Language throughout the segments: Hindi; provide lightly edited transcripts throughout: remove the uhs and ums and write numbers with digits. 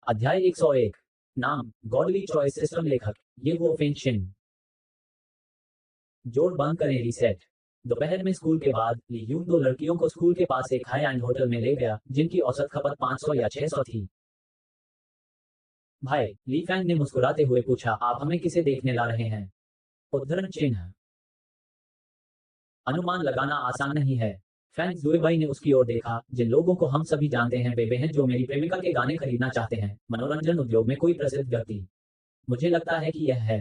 अध्याय 101। नाम गॉडली चॉइस सिस्टम। लेखक ये वो फेंशिन। जोड़ बंद करें रीसेट। दोपहर में स्कूल के बाद ली यून दो लड़कियों को स्कूल के पास एक हाई एंड होटल में ले गया जिनकी औसत खपत 500 या 600 थी। भाई, ली फैंग ने मुस्कुराते हुए पूछा, आप हमें किसे देखने ला रहे हैं? उद्धरण चिन्ह। अनुमान लगाना आसान नहीं है। फैंग जुएबाई ने उसकी ओर देखा। जिन लोगों को हम सभी जानते हैं वे हैं जो मेरी प्रेमिका के गाने खरीदना चाहते हैं। मनोरंजन उद्योग में कोई प्रसिद्ध व्यक्ति। मुझे लगता है कि यह है।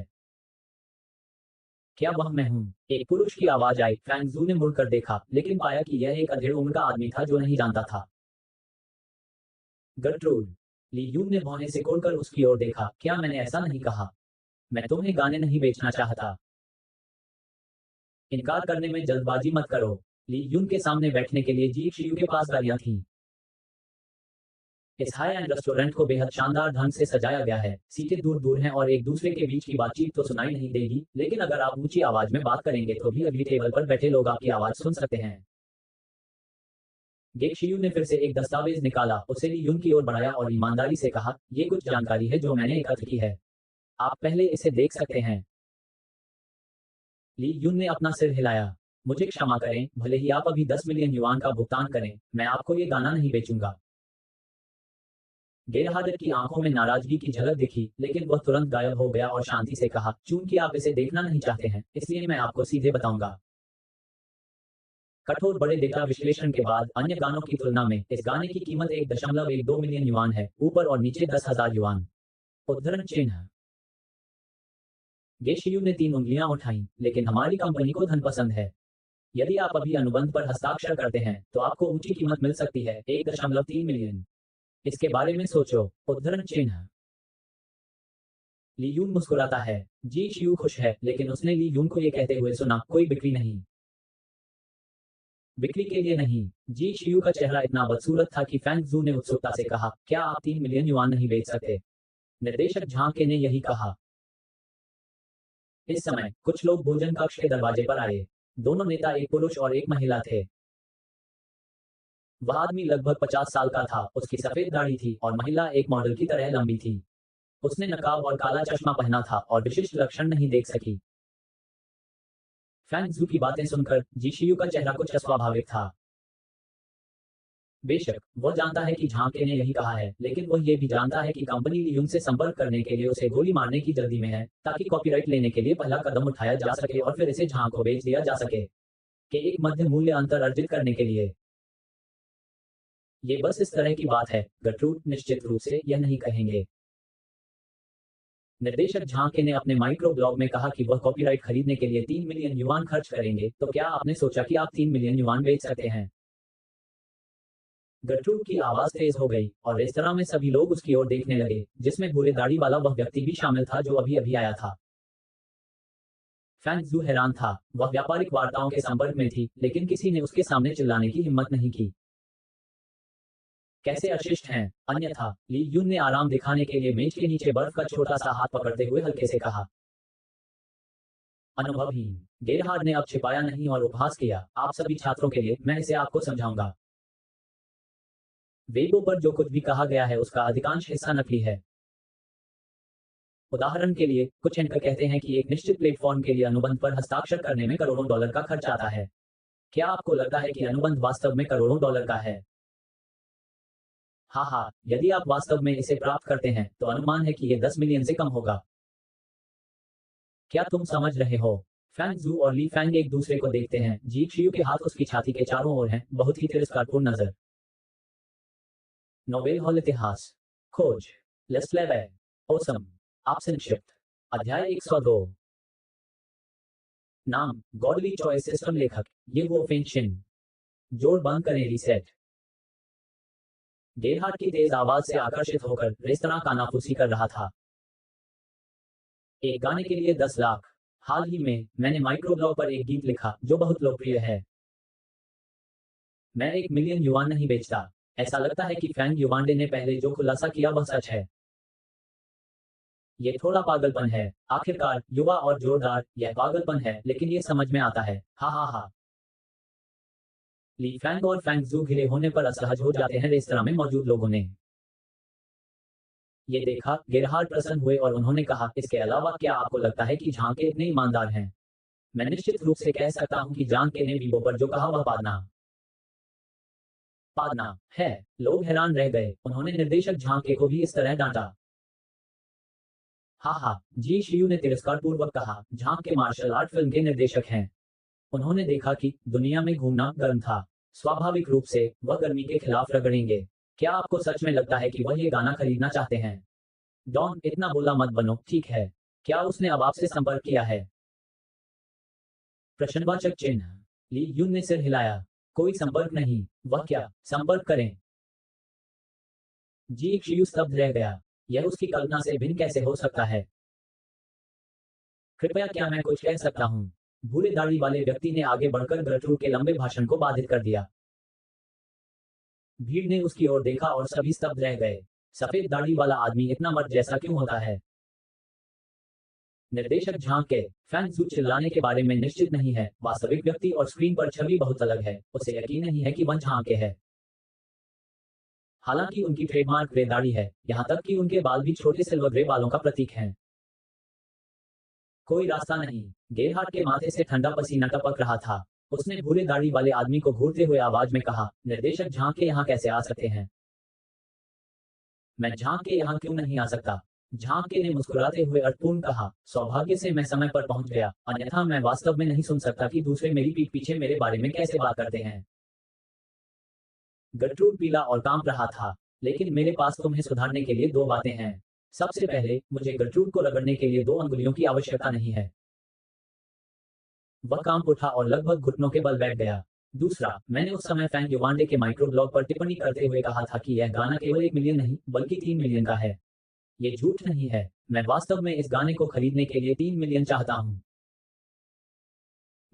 क्या वह मैं हूँ? एक पुरुष की आवाज आई। फैंग जू ने मुड़कर देखा लेकिन पाया कि यह एक अधेड़ उम्र का आदमी था जो नहीं जानता था। गर्ट्रूड। ली यून ने भौहें सिकोड़कर उसकी ओर देखा। क्या मैंने ऐसा नहीं कहा? मैं तुम्हें गाने नहीं बेचना चाहता। इनकार करने में जल्दबाजी मत करो। ली यून के सामने बैठने के लिए जीप शियू के पास गाड़ियां थीं। इस हाई एंड रेस्टोरेंट को बेहद शानदार ढंग से सजाया गया है। सीटें दूर दूर हैं और एक दूसरे के बीच की बातचीत तो सुनाई नहीं देगी, लेकिन अगर आप ऊंची आवाज में बात करेंगे तो भी अगली टेबल पर बैठे लोग आपकी आवाज सुन सकते हैं। गेक शियू ने फिर से एक दस्तावेज निकाला, उसे ली यून की ओर बढ़ाया और ईमानदारी से कहा, ये कुछ जानकारी है जो मैंने एकत्र की है। आप पहले इसे देख सकते हैं। ली यून ने अपना सिर हिलाया। मुझे क्षमा करें, भले ही आप अभी 10 मिलियन युआन का भुगतान करें, मैं आपको ये गाना नहीं बेचूंगा। गेरहाडर की आंखों में नाराजगी की झलक दिखी, लेकिन वह तुरंत गायब हो गया और शांति से कहा, चूंकि आप इसे देखना नहीं चाहते हैं, इसलिए मैं आपको सीधे बताऊंगा। कठोर बड़े डेटा विश्लेषण के बाद अन्य गानों की तुलना में इस गाने की कीमत 1.12 मिलियन युआन है, ऊपर और नीचे 10,000 युआन। उद्धरण चिन्ह। गेशियू ने 3 उंगलियां उठाईं, लेकिन हमारी कंपनी को धन पसंद है। यदि आप अभी अनुबंध पर हस्ताक्षर करते हैं तो आपको ऊंची कीमत मिल सकती है, 1.3 मिलियन। इसके बारे में सोचो। उद्धरण चिन्ह। ली यून मुस्कुराता है। जी शियू खुश है, लेकिन उसने ली यून को ये कहते हुए सुना, कोई बिक्री नहीं। बिक्री के लिए नहीं। जी शियू का चेहरा इतना बदसूरत था कि फैंग जू ने उत्सुकता से कहा, क्या आप 3 मिलियन युआन नहीं बेच सकते? निर्देशक झांके ने यही कहा। इस समय कुछ लोग भोजन कक्ष के दरवाजे पर आए। दोनों नेता एक पुरुष और एक महिला थे। वह आदमी लगभग 50 साल का था, उसकी सफेद दाढ़ी थी और महिला एक मॉडल की तरह लंबी थी। उसने नकाब और काला चश्मा पहना था और विशिष्ट लक्षण नहीं देख सकी। फैंग जू की बातें सुनकर जीशियू का चेहरा कुछ अस्वाभाविक था। बेशक वह जानता है कि झांके ने यही कहा है, लेकिन वह ये भी जानता है कि कंपनी ली यून से संपर्क करने के लिए उसे गोली मारने की जल्दी में है, ताकि कॉपीराइट लेने के लिए पहला कदम उठाया जा सके और फिर इसे झांक को बेच दिया जा सके कि एक मध्य मूल्य अंतर अर्जित करने के लिए। ये बस इस तरह की बात है। गट्रूड निश्चित रूप से यह नहीं कहेंगे। निर्देशक झांके ने अपने माइक्रो ब्लॉग में कहा कि वह कॉपीराइट खरीदने के लिए 3 मिलियन युआन खर्च करेंगे, तो क्या आपने सोचा कि आप 3 मिलियन युआन बेच सकते हैं? गर्ट्रूड की आवाज तेज हो गई और रेस्तरां में सभी लोग उसकी ओर देखने लगे, जिसमें भूरे दाढ़ी वाला वह व्यक्ति भी शामिल था जो अभी अभी आया था। फैंग जू हैरान था। वह व्यापारिक वार्ताओं के संपर्क में थी, लेकिन किसी ने उसके सामने चिल्लाने की हिम्मत नहीं की। कैसे अशिष्ट हैं। अन्यथा ली यून ने आराम दिखाने के लिए मेज के नीचे बर्फ का छोटा सा हाथ पकड़ते हुए हल्के से कहा। अनुभवहीन। गेरहार्ड ने अब छिपाया नहीं और उपहास किया, आप सभी छात्रों के लिए मैं इसे आपको समझाऊंगा। वेबो पर जो कुछ भी कहा गया है उसका अधिकांश हिस्सा नकली है। उदाहरण के लिए कुछ एंकर कहते हैं कि एक निश्चित प्लेटफॉर्म के लिए अनुबंध पर हस्ताक्षर करने में करोड़ों डॉलर का खर्च आता है। क्या आपको लगता है कि अनुबंध वास्तव में करोड़ों डॉलर का है? हाँ हाँ, यदि आप वास्तव में इसे प्राप्त करते हैं तो अनुमान है कि यह 10 मिलियन से कम होगा। क्या तुम समझ रहे हो? फैंग जू और ली फैंग एक दूसरे को देखते हैं। जीक शियू के हाथ उसकी छाती के चारों ओर हैं, बहुत ही तिरस्कारपूर्ण नजर। नोबेल हॉल इतिहास। खोज। लेस्लेवे। ओसम। आप संक्षिप्त। अध्याय 102। नाम गॉडली चॉइस सिस्टम। लेखक ये वो फेंशिन। जोड़ बंद करें रीसेट। गेरहार्ड की तेज आवाज से आकर्षित होकर रेस्तरां कानाफूसी कर रहा था। एक गाने के लिए 10 लाख। हाल ही में मैंने माइक्रोब्लॉग पर एक गीत लिखा जो बहुत लोकप्रिय है। मैं 1 मिलियन युआन नहीं बेचता। ऐसा लगता है कि फैंग युवांडे ने पहले जो खुलासा किया वह सच है। ये थोड़ा पागलपन है। आखिरकार युवा और जोरदार, यह पागलपन है, लेकिन ये समझ में आता है। हा हा हा। ली फैंग और फैंग जू घिरे होने पर असहज हो जाते हैं रेस्तरां में मौजूद लोगों ने। ये देखा गेरहार्ड प्रसन्न हुए और उन्होंने कहा, इसके अलावा क्या आपको लगता है कि झांके इतने ईमानदार हैं? मैं निश्चित रूप से कह सकता हूं कि झांके ने वीवो पर जो कहा वह पादना पादना है। लोग हैरान रह गए। उन्होंने निर्देशक झांके को भी इस तरह डांटा। हाँ हाँ, जी शियू ने तिरस्कार पूर्वक कहा, झांके मार्शल आर्ट फिल्म के निर्देशक हैं। उन्होंने देखा कि दुनिया में घूमना गर्म था। स्वाभाविक रूप से वह गर्मी के खिलाफ रगड़ेंगे। क्या आपको सच में लगता है कि वह ये गाना खरीदना चाहते हैं? डॉन, इतना बोला मत बनो, ठीक है। क्या उसने अब आपसे संपर्क किया है? प्रश्नवाचक चिन्ह। ली यून ने सिर हिलाया। कोई संपर्क नहीं। वह क्या संपर्क करें? जी शियू स्तब्ध रह गया। यह उसकी कल्पना से भिन्न कैसे हो सकता है? कृपया क्या मैं कुछ कह सकता हूँ? भूरे दाढ़ी वाले व्यक्ति ने आगे बढ़कर गर्ट्रूड के लंबे भाषण को बाधित कर दिया। भीड़ ने उसकी ओर देखा और सभी स्तब्ध रह गए। सफेद दाढ़ी वाला आदमी इतना मर्द जैसा क्यों होता है? निर्देशक झांक के फैन जू चिल्लाने के बारे में निश्चित नहीं है। वास्तविक व्यक्ति और स्क्रीन पर छवि बहुत अलग है। उसे यकीन नहीं है कि वह झांक के है। हालांकि उनकी ट्रेडमार्क ग्रे दाढ़ी है, यहां तक कि उनके बाल भी छोटे सिल्वर ग्रे बालों का प्रतीक हैं। कोई रास्ता नहीं। गेरहार्ड के माथे से ठंडा पसीना टपक रहा था। उसने भूरे दाढ़ी वाले आदमी को घूरते हुए आवाज में कहा, निर्देशक झांक के यहाँ कैसे आ सकते हैं? मैं झांक के यहाँ क्यों नहीं आ सकता? झांक के ने मुस्कुराते हुए अर्थपूर्ण कहा, सौभाग्य से मैं समय पर पहुंच गया, अन्यथा मैं वास्तव में नहीं सुन सकता कि दूसरे मेरी पीठ पीछे मेरे बारे में कैसे बात करते हैं। गर्ट्रूड पीला और कांप रहा था। लेकिन मेरे पास तुम्हें सुधारने के लिए दो बातें हैं। सबसे पहले, मुझे गर्ट्रूड को रगड़ने के लिए दो अंगुलियों की आवश्यकता नहीं है। वह कांप उठा और लगभग घुटनों के बल बैठ गया। दूसरा, मैंने उस समय फैन युवांडे के माइक्रो ब्लॉग पर टिप्पणी करते हुए कहा था कि यह गाना केवल 1 मिलियन नहीं, बल्कि 3 मिलियन का है। ये झूठ नहीं है। मैं वास्तव में इस गाने को खरीदने के लिए 3 मिलियन चाहता हूँ।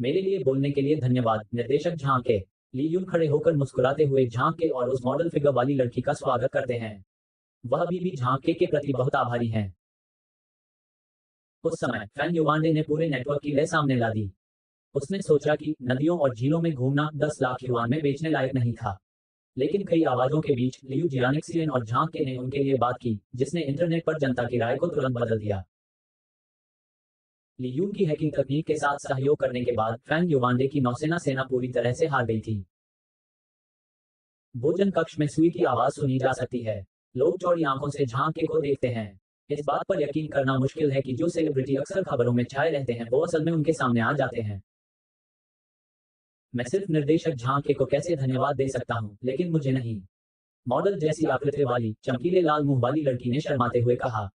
मेरे लिए बोलने के लिए धन्यवाद, निर्देशक झांके। ली यून खड़े होकर मुस्कुराते हुए झांके और उस मॉडल फिगर वाली लड़की का स्वागत करते हैं। वह अभी भी झांके के प्रति बहुत आभारी हैं। उस समय फैन युवांडे ने पूरे नेटवर्क की लय सामने ला दी। उसने सोचा कि नदियों और झीलों में घूमना 10 लाख युआन में बेचने लायक नहीं था। लेकिन कई आवाजों के बीच लियू जियानिक्सियन और झांके ने उनके लिए बात की, जिसने इंटरनेट पर जनता की राय को तुरंत बदल दिया। लियू की हैकिंग तकनीक के साथ सहयोग करने के बाद फैन युवांडे की नौसेना सेना पूरी तरह से हार गई थी। भोजन कक्ष में सुई की आवाज सुनी जा सकती है। लोग चौड़ी आंखों से झांके को देखते हैं। इस बात पर यकीन करना मुश्किल है कि जो सेलिब्रिटी अक्सर खबरों में छाए रहते हैं वो असल में उनके सामने आ जाते हैं। मैं सिर्फ निर्देशक झांके को कैसे धन्यवाद दे सकता हूँ, लेकिन मुझे नहीं। मॉडल जैसी आकृति वाली चमकीले लाल मुंह वाली लड़की ने शर्माते हुए कहा।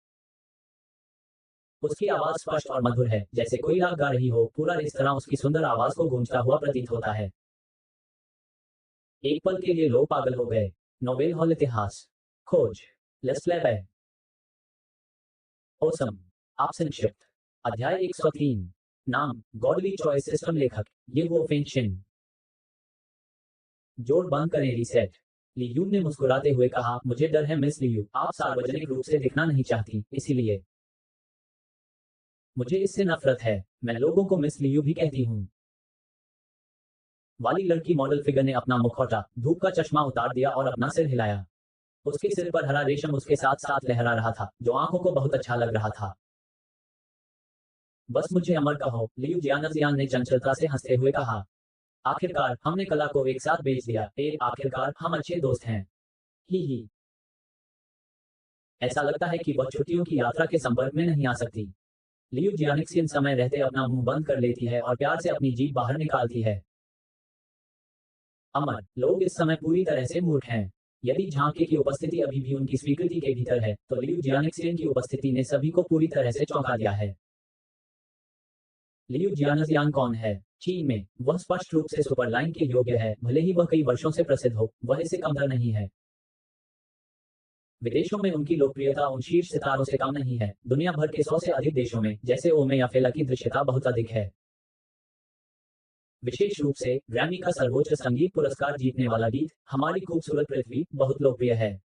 उसकी आवाज स्पष्ट और मधुर है, जैसे कोई राग गा रही हो। पूरा रेस्तरां उसकी सुंदर आवाज को गूंजता हुआ प्रतीत होता है। एक पल के लिए लोग पागल हो गए। नोबेल हॉल इतिहास खोज लेस्लेबे ओसम आप संक्षिप्त अध्याय 103 नाम गॉडली चॉइस सिस्टम लेखक ये वो फेंशिन जोड़ बंद करें रीसेट। लियू ने मुस्कुराते हुए कहा, मुझे डर है मिस लियू, आप सार्वजनिक रूप से दिखना नहीं चाहती, इसीलिए मुझे इससे नफरत है। मैं लोगों को मिस लियू भी कहती हूँ। वाली लड़की मॉडल फिगर ने अपना मुखौटा, धूप का चश्मा उतार दिया और अपना सिर हिलाया। उसके सिर पर हरा रेशम उसके साथ साथ लहरा रहा था, जो आंखों को बहुत अच्छा लग रहा था। बस मुझे अमर कहो, लियू जियानजियान ने चंचलता से हंसते हुए कहा। आखिरकार हमने कला को एक साथ बेच दिया। आखिरकार हम अच्छे दोस्त हैं। ही। ऐसा लगता है कि वह छुट्टियों की यात्रा के संपर्क में नहीं आ सकती। लियू जियानिक्सियन समय रहते अपना मुंह बंद कर लेती है और प्यार से अपनी जीभ बाहर निकालती है। अमर, लोग इस समय पूरी तरह से मूर्ख हैं। यदि झांके की उपस्थिति अभी भी उनकी स्वीकृति के भीतर है, तो लियू जियानिक्सियन की उपस्थिति ने सभी को पूरी तरह से चौंका दिया है। लियू जियानजियान कौन है? चीन में वह स्पष्ट रूप से सुपरलाइन के योग्य है, भले ही वह कई वर्षों से प्रसिद्ध हो, वह इससे कमतर नहीं है। विदेशों में उनकी लोकप्रियता उन शीर्ष सितारों से कम नहीं है। दुनिया भर के 100 से अधिक देशों में, जैसे ओमे या फेला की दृश्यता बहुत अधिक है। विशेष रूप से ग्रैमी का सर्वोच्च संगीत पुरस्कार जीतने वाला गीत हमारी खूबसूरत पृथ्वी बहुत लोकप्रिय है।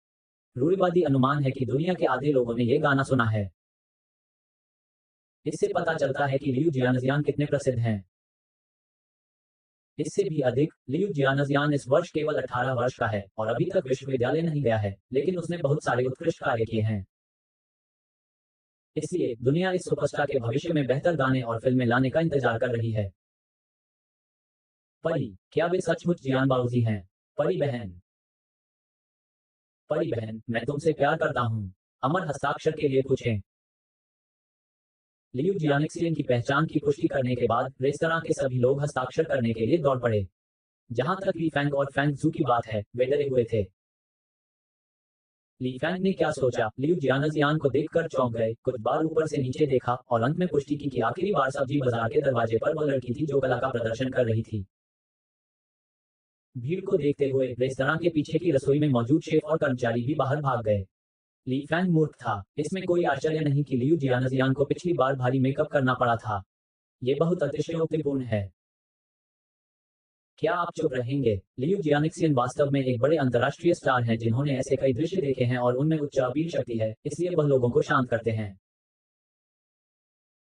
रूढ़िवादी अनुमान है कि दुनिया के आधे लोगों ने यह गाना सुना है। इससे पता चलता है कि लियू जियानजियान कितने प्रसिद्ध हैं। इससे भी अधिक, लियू जियानजियान इस वर्ष केवल 18 वर्ष का है और अभी तक विश्वविद्यालय नहीं गया है, लेकिन उसने बहुत सारे उत्कृष्ट कार्य किए हैं। इसलिए दुनिया इस सुपरस्टार के भविष्य में बेहतर गाने और फिल्में लाने का इंतजार कर रही है। परी, क्या वे सचमुच जियान बाऊजी हैं? परी बहन, परी बहन, मैं तुमसे प्यार करता हूँ। अमर हस्ताक्षर के लिए पूछें। लियू जियानिक्सियन की पहचान की पुष्टि करने के बाद रेस्तरां के सभी लोग हस्ताक्षर करने के लिए दौड़ पड़े। जहां तक ली फैंग और फैंग जू की बात है, वे डरे हुए थे। ली फैंग ने क्या सोचा, लियू जियानजियान को देखकर चौंक गए, कुछ बार ऊपर से नीचे देखा और अंत में पुष्टि की कि आखिरी बार सब्जी बाजार के दरवाजे पर वह लड़की थी जो कला का प्रदर्शन कर रही थी। भीड़ को देखते हुए रेस्तरां के पीछे की रसोई में मौजूद शेफ और कर्मचारी भी बाहर भाग गए। ली फैंग मूर्ख था, इसमें कोई आश्चर्य नहीं कि लियू जियानजियान को पिछली बार भारी मेकअप करना पड़ा था। ये बहुत अतिशयोक्तिपूर्ण है। क्या आप चुप रहेंगे? लियू जियानिक्सियन वास्तव में एक बड़े अंतर्राष्ट्रीय स्टार हैं जिन्होंने ऐसे कई दृश्य देखे हैं और उनमें उच्च अपील शक्ति है, इसलिए वह लोगों को शांत करते हैं।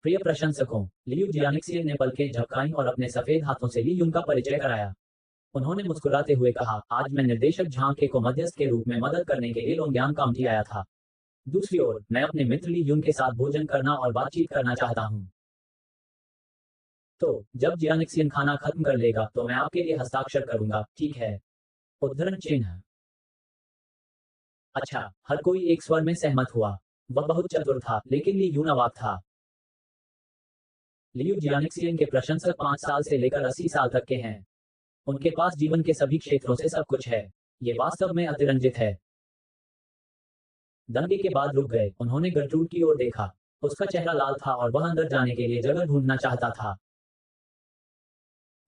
प्रिय प्रशंसकों, लियू जियानिक्सियन ने पलकें झपकाईं और अपने सफेद हाथों से ली यून का परिचय कराया। उन्होंने मुस्कुराते हुए कहा, आज मैं निर्देशक झांके को मध्यस्थ के रूप में मदद करने के लिए लोंगयांग काउंटी आया था। दूसरी ओर, मैं अपने मित्र ली यून के साथ भोजन करना और बातचीत करना चाहता हूँ। तो जब जियानिक्सियन खाना खत्म कर लेगा तो मैं आपके लिए हस्ताक्षर करूंगा, ठीक है? उद्धरण चिन्ह। अच्छा, हर कोई एक स्वर में सहमत हुआ। वह बहुत चतुर था, लेकिन ली यून अवाक था। लियू जियानिक्सियन के प्रशंसक 5 साल से लेकर 80 साल तक के हैं। उनके पास जीवन के सभी क्षेत्रों से सब कुछ है। ये वास्तव में अतिरंजित है। दंगे के बाद रुक गए, उन्होंने गर्ट्रूड की ओर देखा। उसका चेहरा लाल था और वह अंदर जाने के लिए जगह ढूंढना चाहता था।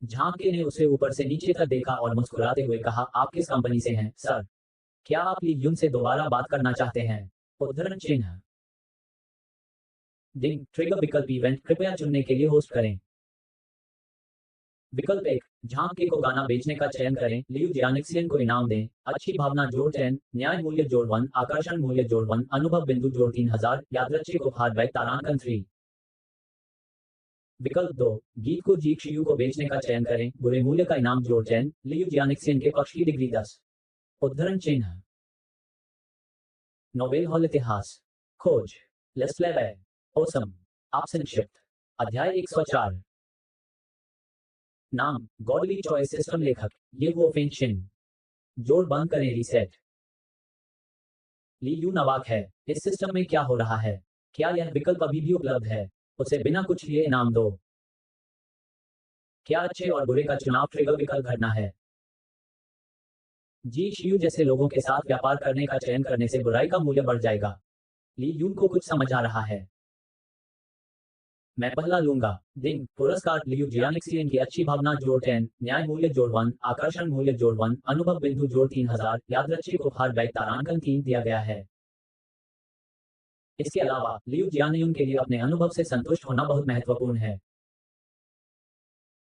झांके ने उसे ऊपर से नीचे तक देखा और मुस्कुराते हुए कहा, आप किस कंपनी से हैं, सर? क्या आप ली यून से दोबारा बात करना चाहते हैं? उद्धरण चिन्ह। डिंग, ट्रिगर विकल्प इवेंट कृपया चुनने के लिए होस्ट करें। विकल्प 1, झांके को गाना बेचने का चयन करें, लियू जियानिक्सियन को इनाम दें, अच्छी भावना जोड़ 10, न्याय मूल्य जोड़ 1, आकर्षण मूल्य जोड़ 1, अनुभव बिंदु जोड़ 3000, यादृच्छिक उपहार बैग तारांकन 3। विकल्प 2, गीत को जी शियू को बेचने का चयन करें, बुरे मूल्य का इनाम जोड़ 10, लियू जियानिक्सियन के पक्ष की डिग्री 10। उद्धरण चिन्ह। नोबेल हॉल इतिहास। खोज। लेस्लेवे। ओसम। आपसेंशिप्त। अध्याय 104। नाम, गॉडली चॉइस सिस्टम लेखक, ये वो फेंशिन। जोड़ बंद करें, रीसेट। ली यू नवाक है। इस सिस्टम में क्या हो रहा है? क्या यह विकल्प अभी भी उपलब्ध है? उसे बिना कुछ लिए इनाम दो। क्या अच्छे और बुरे का चुनाव ट्रिगर विकल्प घटना है? जी शियू जैसे लोगों के साथ व्यापार करने का चयन करने से बुराई का मूल्य बढ़ जाएगा। ली यून को कुछ समझ आ रहा है। मैं पहला लूंगा। डिंग, पुरस्कार लियू जियानिक्सियन की अच्छी भावना जोड़ 10, न्याय मूल्य जोड़ 1, आकर्षण मूल्य जोड़ 1, अनुभव बिंदु जोड़ 3000, यादृच्छिक उपहार बैग तारांकन 3 दिया गया है। इसके अलावा लियू जियानियन के लिए अपने अनुभव से संतुष्ट होना बहुत महत्वपूर्ण है।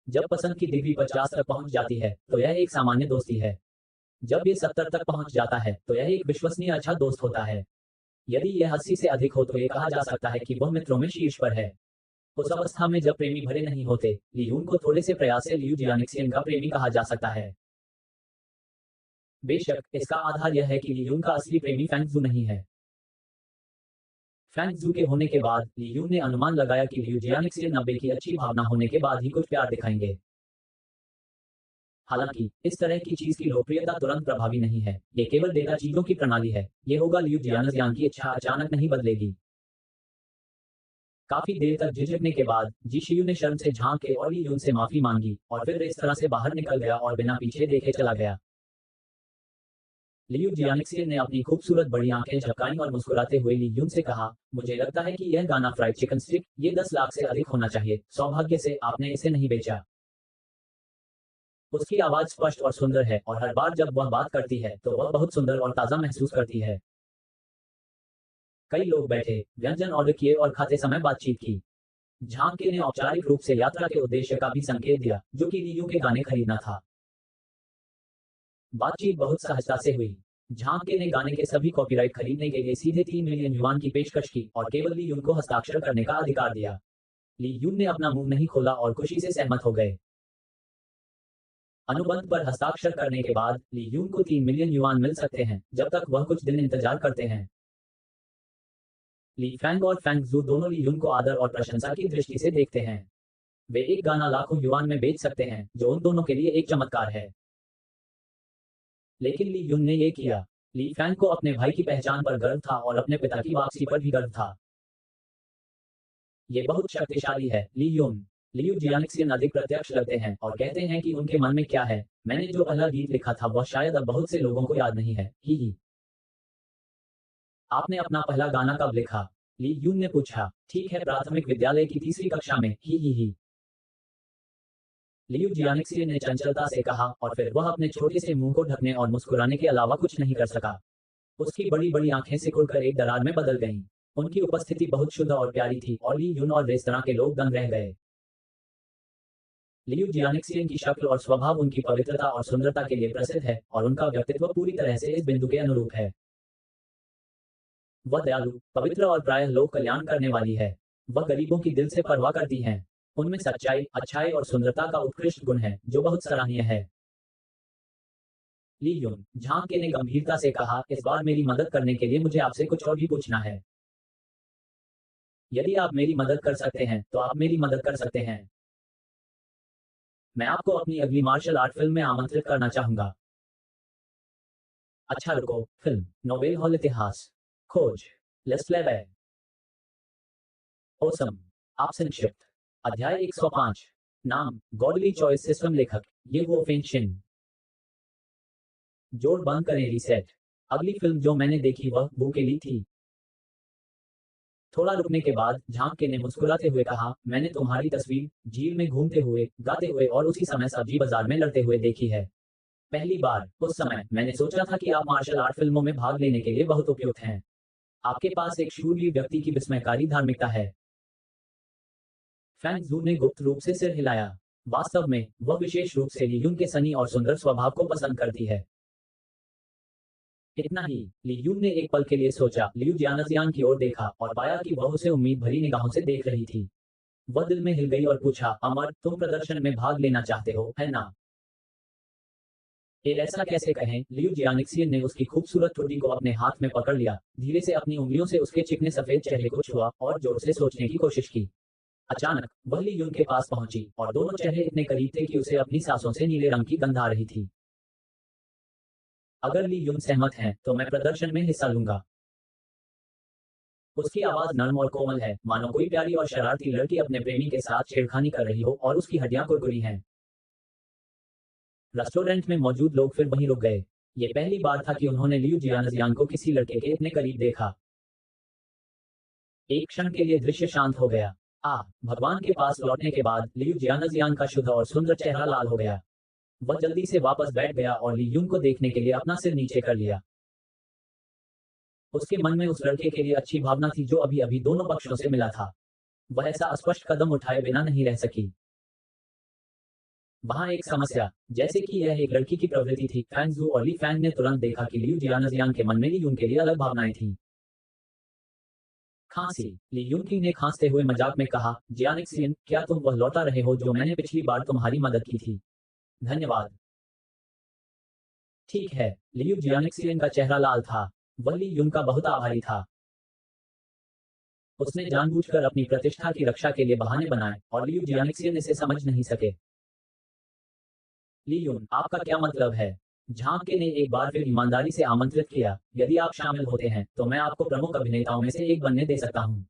जब पसंद की डिग्री 50 तक पहुंच जाती है तो यह एक सामान्य दोस्ती है। जब ये 70 तक पहुंच जाता है तो यह एक विश्वसनीय अच्छा दोस्त होता है। यदि यह 80 से अधिक हो तो ये कहा जा सकता है कि वह मित्रों में शीर्ष पर है। उस अवस्था में जब प्रेमी भरे नहीं होते, लियून को थोड़े से प्रयास से लियू जियानिक्सियन का प्रेमी कहा जा सकता है। बेशक, इसका आधार यह है कि लियून का असली प्रेमी फैंगजू नहीं है। फैंगजू के होने के बाद लियून ने अनुमान लगाया कि लियू जियानिक्सियन 90 की अच्छी भावना होने के बाद ही कुछ प्यार दिखाएंगे। हालांकि इस तरह की चीज की लोकप्रियता तुरंत प्रभावी नहीं है। ये केवल डेटा चीजों की प्रणाली है। ये होगा, लियू जियानिक्सियन की इच्छा अचानक नहीं बदलेगी। काफी देर तक झिझकने के बाद जी शियू ने शर्म से झांक के और ली यून से माफी मांगी और फिर इस तरह से बाहर निकल गया और बिना पीछे देखे चला गया। लियू जियानिक्सियन ने अपनी खूबसूरत बड़ी आंखें झपकाईं और मुस्कुराते हुए ली यून से कहा, मुझे लगता है कि यह गाना फ्राइड चिकन स्टिक, ये 10 लाख से अधिक होना चाहिए। सौभाग्य से आपने इसे नहीं बेचा। उसकी आवाज स्पष्ट और सुंदर है और हर बार जब वह बात करती है तो वह बहुत सुंदर और ताजा महसूस करती है। कई लोग बैठे, व्यंजन ऑर्डर किए और खाते समय बातचीत की। झांके ने औपचारिक रूप से यात्रा के उद्देश्य का भी संकेत दिया, जो कि ली यून के गाने खरीदना था। बातचीत बहुत सहजता से हुई। झांके ने गाने के सभी कॉपीराइट खरीदने के लिए सीधे 3 मिलियन युआन की पेशकश की और केवल ली यून को हस्ताक्षर करने का अधिकार दिया। ली यून ने अपना मुंह नहीं खोला और खुशी से सहमत हो गए। अनुबंध पर हस्ताक्षर करने के बाद ली यून को 3 मिलियन युआन मिल सकते हैं, जब तक वह कुछ दिन इंतजार करते हैं। ली फैंग और फैंग जू दोनों ली यून को आदर और प्रशंसा की दृष्टि से देखते हैं। वे एक गाना लाखों युआन में बेच सकते हैं, जो उन दोनों के लिए एक चमत्कार है। लेकिन ली यून ने ये किया। ली फैंग को अपने भाई की पहचान पर गर्व था और अपने पिता की वापसी पर भी गर्व था। ये बहुत शक्तिशाली है, ली यून। लियू जियानिक्सियन अधिक प्रत्यक्ष लगते हैं और कहते हैं कि उनके मन में क्या है। मैंने जो पहला गीत लिखा था वह शायद अब बहुत से लोगों को याद नहीं है। ही। आपने अपना पहला गाना कब लिखा? ली यून ने पूछा। ठीक है, प्राथमिक विद्यालय की तीसरी कक्षा में। ही। लियू जियानिक्सियन ने चंचलता से कहा और फिर वह अपने छोटे से मुंह को ढकने और मुस्कुराने के अलावा कुछ नहीं कर सका। उसकी बड़ी बड़ी आंखें सिकुड़कर एक दरार में बदल गईं। उनकी उपस्थिति बहुत शुद्ध और प्यारी थी और ली यून और रेस्तरां के लोग दंग रह गए। लियू जियानिक्सियन की शक्ल और स्वभाव उनकी पवित्रता और सुंदरता के लिए प्रसिद्ध है और उनका व्यक्तित्व पूरी तरह से इस बिंदु के अनुरूप है। वह दयालु, पवित्र और प्रायः लोक कल्याण करने वाली है। वह गरीबों की दिल से परवाह करती हैं। उनमें सच्चाई, अच्छाई और सुंदरता का उत्कृष्ट गुण है, जो बहुत सराहनीय है। ली यून, झांग ने गंभीरता से कहा, इस बार मेरी मदद करने के लिए मुझे आपसे कुछ और भी पूछना है। यदि आप मेरी मदद कर सकते हैं, तो आप मेरी मदद कर सकते हैं। मैं आपको अपनी अगली मार्शल आर्ट फिल्म में आमंत्रित करना चाहूंगा। अच्छा रुको, फिल्म, नोवेल हॉल इतिहास, खोज, लेस्लेवे, ओसम, आप संक्षिप्त, अध्याय 105, नाम, गॉडली चॉइस सिस्टम, लेखक, ये वो फेंशिन। जोड़ बंद करें, रीसेट। अगली फिल्म जो मैंने देखी वह बू के लिए थी। थोड़ा रुकने के बाद झांग ने मुस्कुराते हुए कहा, मैंने तुम्हारी तस्वीर झील में घूमते हुए, गाते हुए और उसी समय सब्जी बाजार में लड़ते हुए देखी है। पहली बार उस समय मैंने सोचा था कि आप मार्शल आर्ट फिल्मों में भाग लेने के लिए बहुत उपयुक्त हैं। आपके पास एक शूरवीर व्यक्ति की विस्मयकारी धार्मिकता है। फैंग जू ने गुप्त रूप से सिर हिलाया। वास्तव में वह विशेष रूप से ली यून के सनी और सुंदर स्वभाव को पसंद करती है। इतना ही, ली यून ने एक पल के लिए सोचा। लियू जियानजियान की ओर देखा और पाया कि वह उसे उम्मीद भरी निगाहों से देख रही थी। वह दिल में हिल गई और पूछा, अमर, तुम प्रदर्शन में भाग लेना चाहते हो, है ना? ऐसा कैसे कहें? लियू जियानिक्सियन ने उसकी खूबसूरत ठुड्डी को अपने हाथ में पकड़ लिया, धीरे से अपनी उंगलियों से उसके चिकने सफेद चेहरे को छुआ और जोर से सोचने की कोशिश की। अचानक वह ली यून के पास पहुंची और दोनों चेहरे इतने करीब थे कि उसे अपनी सांसों से नीले रंग की गंध आ रही थी। अगर ली यून सहमत हैं, तो मैं प्रदर्शन में हिस्सा लूंगा। उसकी आवाज नर्म और कोमल है, मानो कोई प्यारी और शरारती लड़की अपने प्रेमी के साथ छेड़खानी कर रही हो और उसकी हड्डियां कुरकुरी हैं। रेस्टोरेंट में मौजूद लोग फिर वहीं रुक गए। ये पहली बार था कि उन्होंने लियू जियानजियान को किसी लड़के के इतने करीब देखा। एक क्षण के लिए दृश्य शांत हो गया। भगवान के पास लौटने के बाद लियू जियानजियान का शुद्ध और सुंदर चेहरा लाल हो गया। वह जल्दी से वापस बैठ गया और ली यून को देखने के लिए अपना सिर नीचे कर लिया। उसके मन में उस लड़के के लिए अच्छी भावना थी जो अभी अभी दोनों पक्षों से मिला था। वह ऐसा स्पष्ट कदम उठाए बिना नहीं रह सकी। वहाँ एक समस्या, जैसे कि यह एक लड़की की प्रवृत्ति थी। फैंग जू और ली फैंग ने तुरंत देखा कि लियू जियानजियान के मन में ली यून के लिए अलग भावनाएं थीं। खांसी। ली यून किंग ने खांसते हुए मजाक में कहा, जियानिक्सियन, क्या तुम वह लौटा रहे हो जो मैंने पिछली बार तुम्हारी मदद की थी? धन्यवाद। ठीक है। लियू जियानिक्सियन का चेहरा लाल था। वह ली यून का बहुत आभारी था। उसने जानबूझकर अपनी प्रतिष्ठा की रक्षा के लिए बहाने बनाए और लियू जियानिक्सियन इसे समझ नहीं सके। ली यून, आपका क्या मतलब है? झांके ने एक बार फिर ईमानदारी से आमंत्रित किया, यदि आप शामिल होते हैं, तो मैं आपको प्रमुख अभिनेताओं में से एक बनने दे सकता हूँ।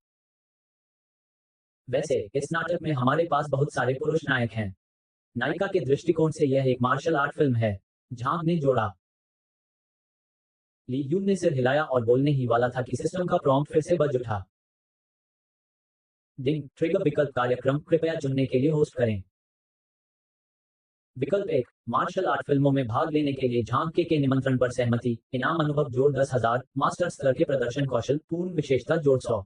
वैसे इस नाटक में हमारे पास बहुत सारे पुरुष नायक हैं। नायिका के दृष्टिकोण से यह एक मार्शल आर्ट फिल्म है, झांग ने जोड़ा। ली यून ने सिर हिलाया और बोलने ही वाला था कि सिस्टम का प्रॉम्प्ट फिर से बज उठा। डिंग, ट्रिगर विकल्प कार्यक्रम कृपया चुनने के लिए होस्ट करें। विकल्प 1, मार्शल आर्ट फिल्मों में भाग लेने के लिए झांग के निमंत्रण पर सहमति, इनाम अनुभव जोड़ 10,000, मास्टर स्तर के प्रदर्शन कौशल, पूर्ण विशेषता जोड़ 100।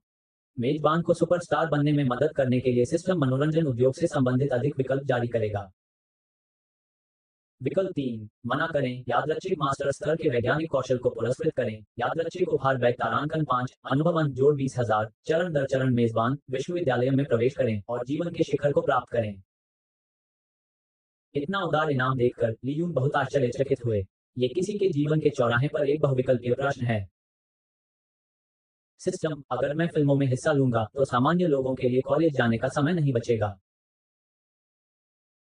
मेजबान को सुपरस्टार बनने में मदद करने के लिए सिस्टम मनोरंजन उद्योग से संबंधित अधिक विकल्प जारी करेगा। विकल्प 3, मना करें, यादृच्छिक मास्टर स्तर के वैज्ञानिक कौशल को पुरस्कृत करें, यादृच्छिक उपहार बैग तारांकन 5, अनुभव अंक जोड़ 20,000, चरण दर चरण मेजबान विश्वविद्यालय में प्रवेश करें और जीवन के शिखर को प्राप्त करें। इतना उदार इनाम देखकर ली यून बहुत आश्चर्यचकित हुए। ये किसी के जीवन के चौराहे पर एक बहुविकल्पीय प्रश्न है। सिस्टम, अगर मैं फिल्मों में हिस्सा लूंगा तो सामान्य लोगों के लिए कॉलेज जाने का समय नहीं बचेगा।